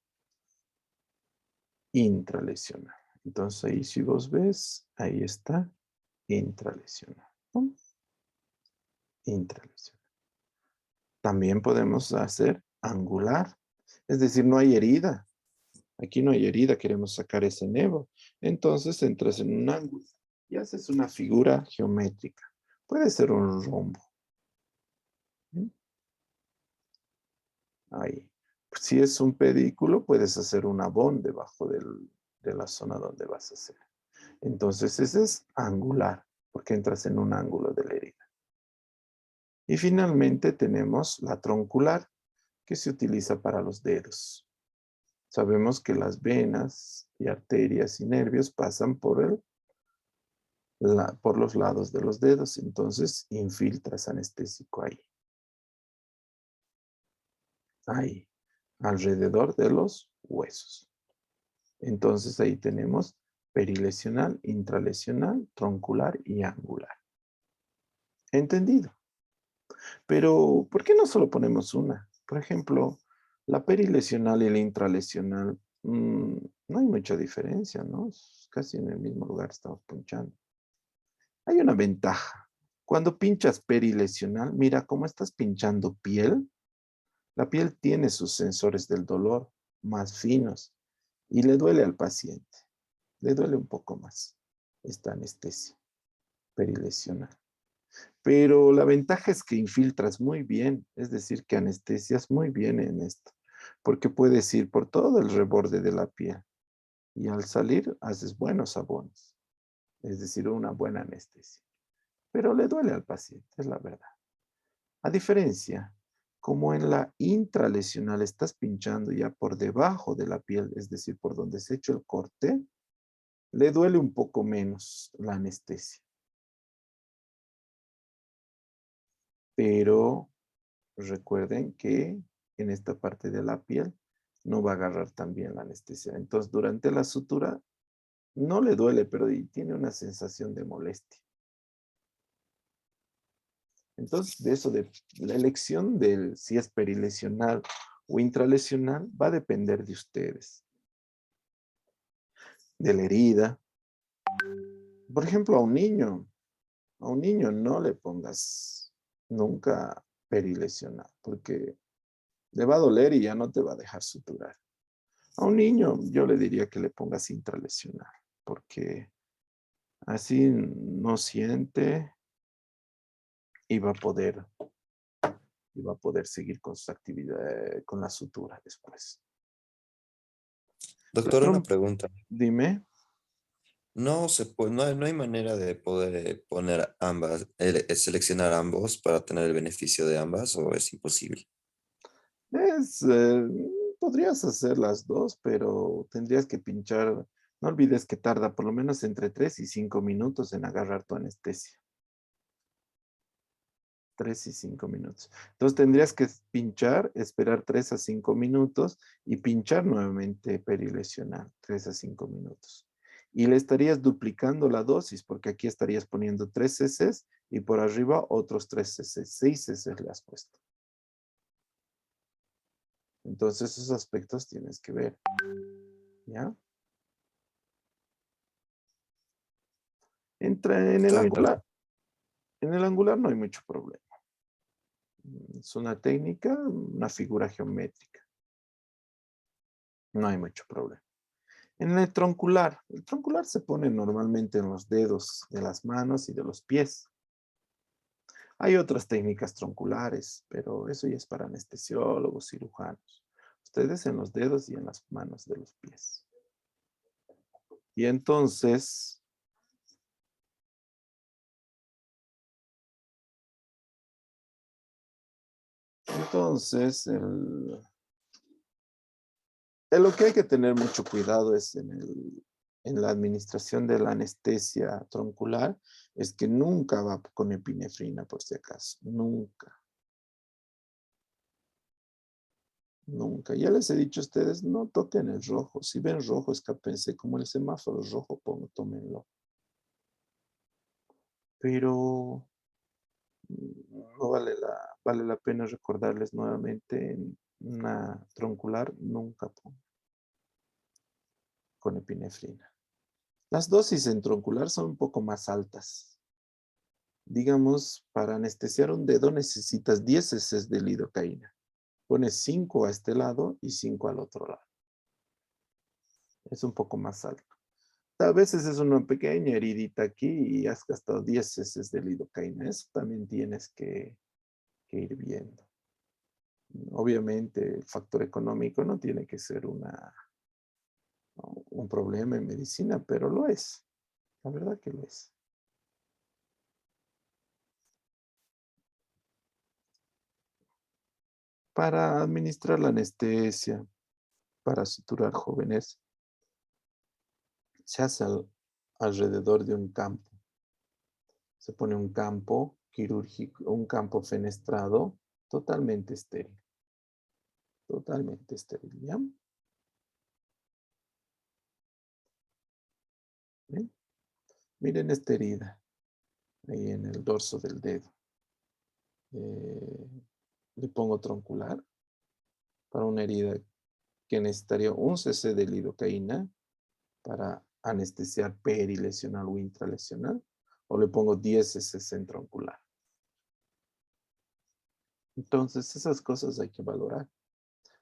Intralesional. Entonces ahí si vos ves, ahí está, intralesional. ¿No? Intralesional. También podemos hacer angular. Es decir, no hay herida. Aquí no hay herida, queremos sacar ese nevo. Entonces entras en un ángulo y haces una figura geométrica. Puede ser un rombo. ¿Sí? Ahí. Si es un pedículo, puedes hacer un abón debajo de la zona donde vas a hacer. Entonces ese es angular, porque entras en un ángulo de la herida. Y finalmente tenemos la troncular, que se utiliza para los dedos. Sabemos que las venas y arterias y nervios pasan por los lados de los dedos, entonces infiltras anestésico ahí. Ahí, alrededor de los huesos. Entonces ahí tenemos perilesional, intralesional, troncular y angular. ¿Entendido? Pero, ¿por qué no solo ponemos una? Por ejemplo, la perilesional y la intralesional, no hay mucha diferencia, ¿no? Casi en el mismo lugar estamos punchando. Hay una ventaja. Cuando pinchas perilesional, mira cómo estás pinchando piel. La piel tiene sus sensores del dolor más finos y le duele al paciente. Le duele un poco más esta anestesia perilesional. Pero la ventaja es que infiltras muy bien, es decir, que anestesias muy bien en esto, porque puedes ir por todo el reborde de la piel y al salir haces buenos sabones, es decir, una buena anestesia. Pero le duele al paciente, es la verdad. A diferencia, como en la intralesional estás pinchando ya por debajo de la piel, es decir, por donde se ha hecho el corte, le duele un poco menos la anestesia. Pero recuerden que en esta parte de la piel no va a agarrar tan bien la anestesia. Entonces, durante la sutura no le duele, pero tiene una sensación de molestia. Entonces, de eso, de la elección de si es perilesional o intralesional, va a depender de ustedes. De la herida. Por ejemplo, a un niño no le pongas nunca perilesional, porque Le va a doler y ya no te va a dejar suturar. A un niño yo le diría que le pongas intralesional, porque así no siente y va a poder seguir con sus actividades, con la sutura después. Doctor, una pregunta. Dime. No se puede, no hay manera de poder poner ambas, seleccionar ambos para tener el beneficio de ambas, o es imposible. Es, podrías hacer las dos, pero tendrías que pinchar. No olvides que tarda por lo menos entre 3 y 5 minutos en agarrar tu anestesia. 3 y 5 minutos. Entonces tendrías que pinchar, esperar 3 a 5 minutos y pinchar nuevamente perilesional, 3 a 5 minutos. Y le estarías duplicando la dosis, porque aquí estarías poniendo 3 cc y por arriba otros 3 cc, 6 cc le has puesto. Entonces esos aspectos tienes que ver. ¿Ya? Entra en el Está bien, angular. En el angular no hay mucho problema. Es una técnica, una figura geométrica. No hay mucho problema. En el troncular se pone normalmente en los dedos de las manos y de los pies. Hay otras técnicas tronculares, pero eso ya es para anestesiólogos, cirujanos. Ustedes en los dedos y en las manos de los pies. Y entonces, lo que hay que tener mucho cuidado es en la administración de la anestesia troncular, es que nunca va con epinefrina, por si acaso. Nunca. Nunca. Ya les he dicho a ustedes, no toquen el rojo. Si ven rojo, escápense. Como el semáforo es rojo, tómenlo. Pero no vale la pena recordarles nuevamente en una troncular, nunca pongan con epinefrina. Las dosis en troncular son un poco más altas. Digamos, para anestesiar un dedo necesitas 10 cc de lidocaína. Pones 5 a este lado y 5 al otro lado. Es un poco más alto. A veces es una pequeña heridita aquí y has gastado 10 cc de lidocaína. Eso también tienes que ir viendo. Obviamente el factor económico no tiene que ser un problema en medicina, pero lo es. La verdad que lo es. Para administrar la anestesia, para suturar jóvenes, se hace alrededor de un campo. Se pone un campo quirúrgico, un campo fenestrado totalmente estéril. Totalmente estéril, ¿ya? ¿Ven? Miren esta herida, ahí en el dorso del dedo. Le pongo troncular para una herida que necesitaría 1 cc de lidocaína para anestesiar perilesional o intralesional, o le pongo 10 cc en troncular. Entonces, esas cosas hay que valorar.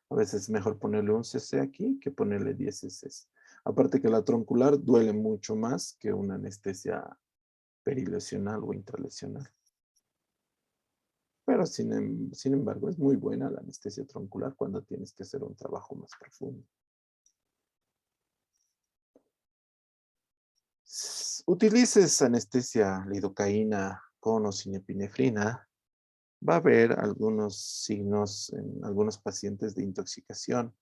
A veces es mejor ponerle 1 cc aquí que ponerle 10 cc. Aparte que la troncular duele mucho más que una anestesia perilesional o intralesional. Pero sin embargo, es muy buena la anestesia troncular cuando tienes que hacer un trabajo más profundo. Utilices anestesia lidocaína con o sin epinefrina, va a haber algunos signos en algunos pacientes de intoxicación.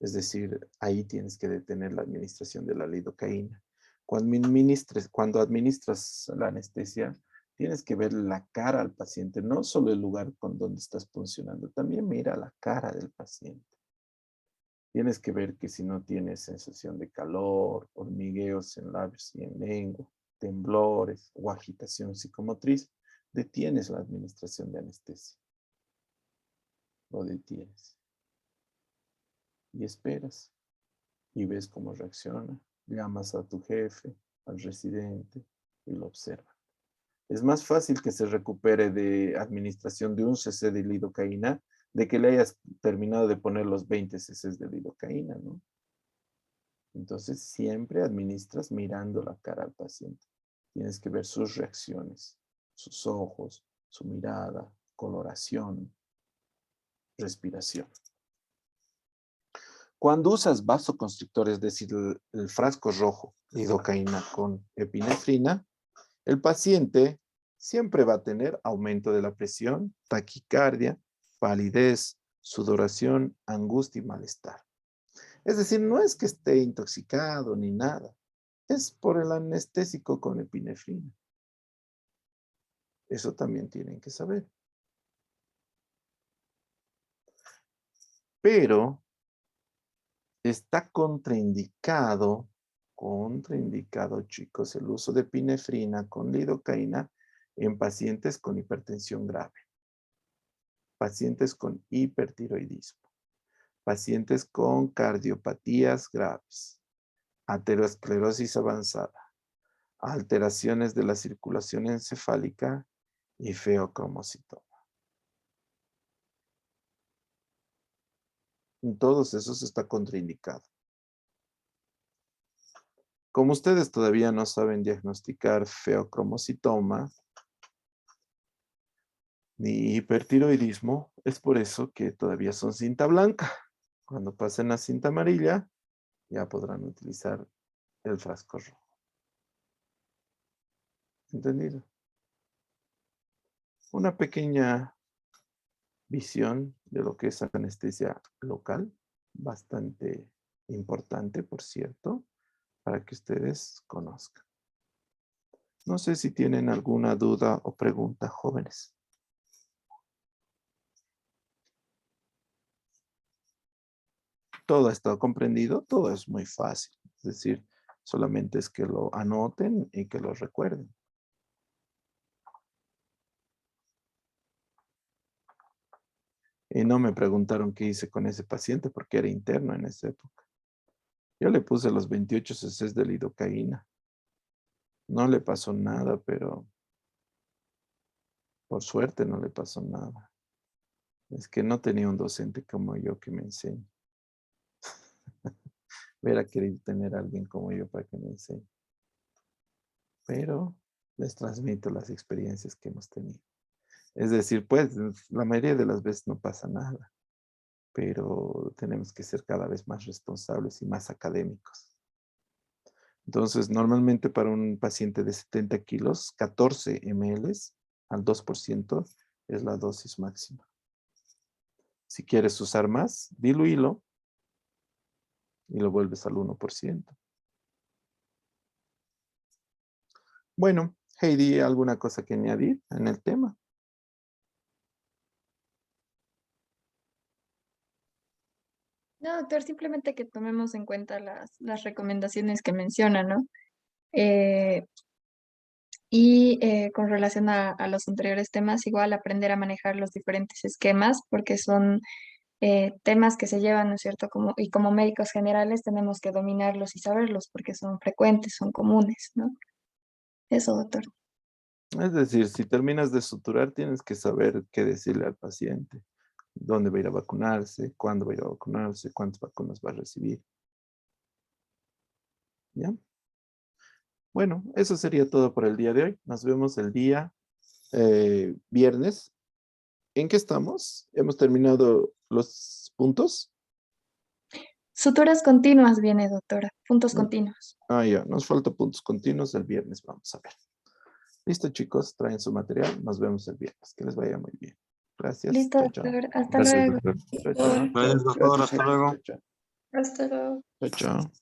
Es decir, ahí tienes que detener la administración de la lidocaína. Cuando administras la anestesia, tienes que ver la cara al paciente, no solo el lugar con donde estás funcionando, también mira la cara del paciente. Tienes que ver que si no tienes sensación de calor, hormigueos en labios y en lengua, temblores o agitación psicomotriz, detienes la administración de anestesia. Lo detienes. Y esperas. Y ves cómo reacciona. Llamas a tu jefe, al residente y lo observas. Es más fácil que se recupere de administración de 1 cc de lidocaína de que le hayas terminado de poner los 20 cc de lidocaína, ¿no? Entonces siempre administras mirando la cara al paciente. Tienes que ver sus reacciones, sus ojos, su mirada, coloración, respiración. Cuando usas vasoconstrictores, es decir, el frasco rojo, lidocaína con epinefrina, el paciente siempre va a tener aumento de la presión, taquicardia, palidez, sudoración, angustia y malestar. Es decir, no es que esté intoxicado ni nada, es por el anestésico con epinefrina. Eso también tienen que saber. Pero está contraindicado, chicos, el uso de epinefrina con lidocaína en pacientes con hipertensión grave, pacientes con hipertiroidismo, pacientes con cardiopatías graves, aterosclerosis avanzada, alteraciones de la circulación encefálica y feocromocitoma. En todos esos está contraindicado. Como ustedes todavía no saben diagnosticar feocromocitoma ni hipertiroidismo, es por eso que todavía son cinta blanca. Cuando pasen a cinta amarilla, ya podrán utilizar el frasco rojo. ¿Entendido? Una pequeña visión de lo que es anestesia local, bastante importante, por cierto, para que ustedes conozcan. No sé si tienen alguna duda o pregunta, jóvenes. Todo ha estado comprendido, todo es muy fácil. Es decir, solamente es que lo anoten y que lo recuerden. Y no me preguntaron qué hice con ese paciente porque era interno en esa época. Yo le puse los 28 cc de lidocaína. No le pasó nada, pero por suerte no le pasó nada. Es que no tenía un docente como yo que me enseñe. Hubiera querido tener a alguien como yo para que me enseñe. Pero les transmito las experiencias que hemos tenido. Es decir, pues, la mayoría de las veces no pasa nada. Pero tenemos que ser cada vez más responsables y más académicos. Entonces, normalmente para un paciente de 70 kilos, 14 ml al 2% es la dosis máxima. Si quieres usar más, diluílo y lo vuelves al 1%. Bueno, Heidi, ¿alguna cosa que añadir en el tema? No, doctor, simplemente que tomemos en cuenta las recomendaciones que menciona, ¿no? Con relación a los anteriores temas, igual aprender a manejar los diferentes esquemas, porque son temas que se llevan, ¿no es cierto? Y como médicos generales tenemos que dominarlos y saberlos, porque son frecuentes, son comunes, ¿no? Eso, doctor. Es decir, si terminas de suturar, tienes que saber qué decirle al paciente. Dónde va a ir a vacunarse, cuándo va a ir a vacunarse, cuántas vacunas va a recibir. ¿Ya? Bueno, eso sería todo por el día de hoy. Nos vemos el día viernes. ¿En qué estamos? ¿Hemos terminado los puntos? Suturas continuas viene, doctora. Puntos continuos. Ah, ya. Nos falta puntos continuos el viernes. Vamos a ver. Listo, chicos. Traen su material. Nos vemos el viernes. Que les vaya muy bien. Gracias. Listo, Chao, chao. doctor. Hasta Gracias, luego. doctor. Chao, chao. Gracias, doctor. Gracias, Hasta Heidi. luego. Chao, chao. Hasta luego. Chao, chao.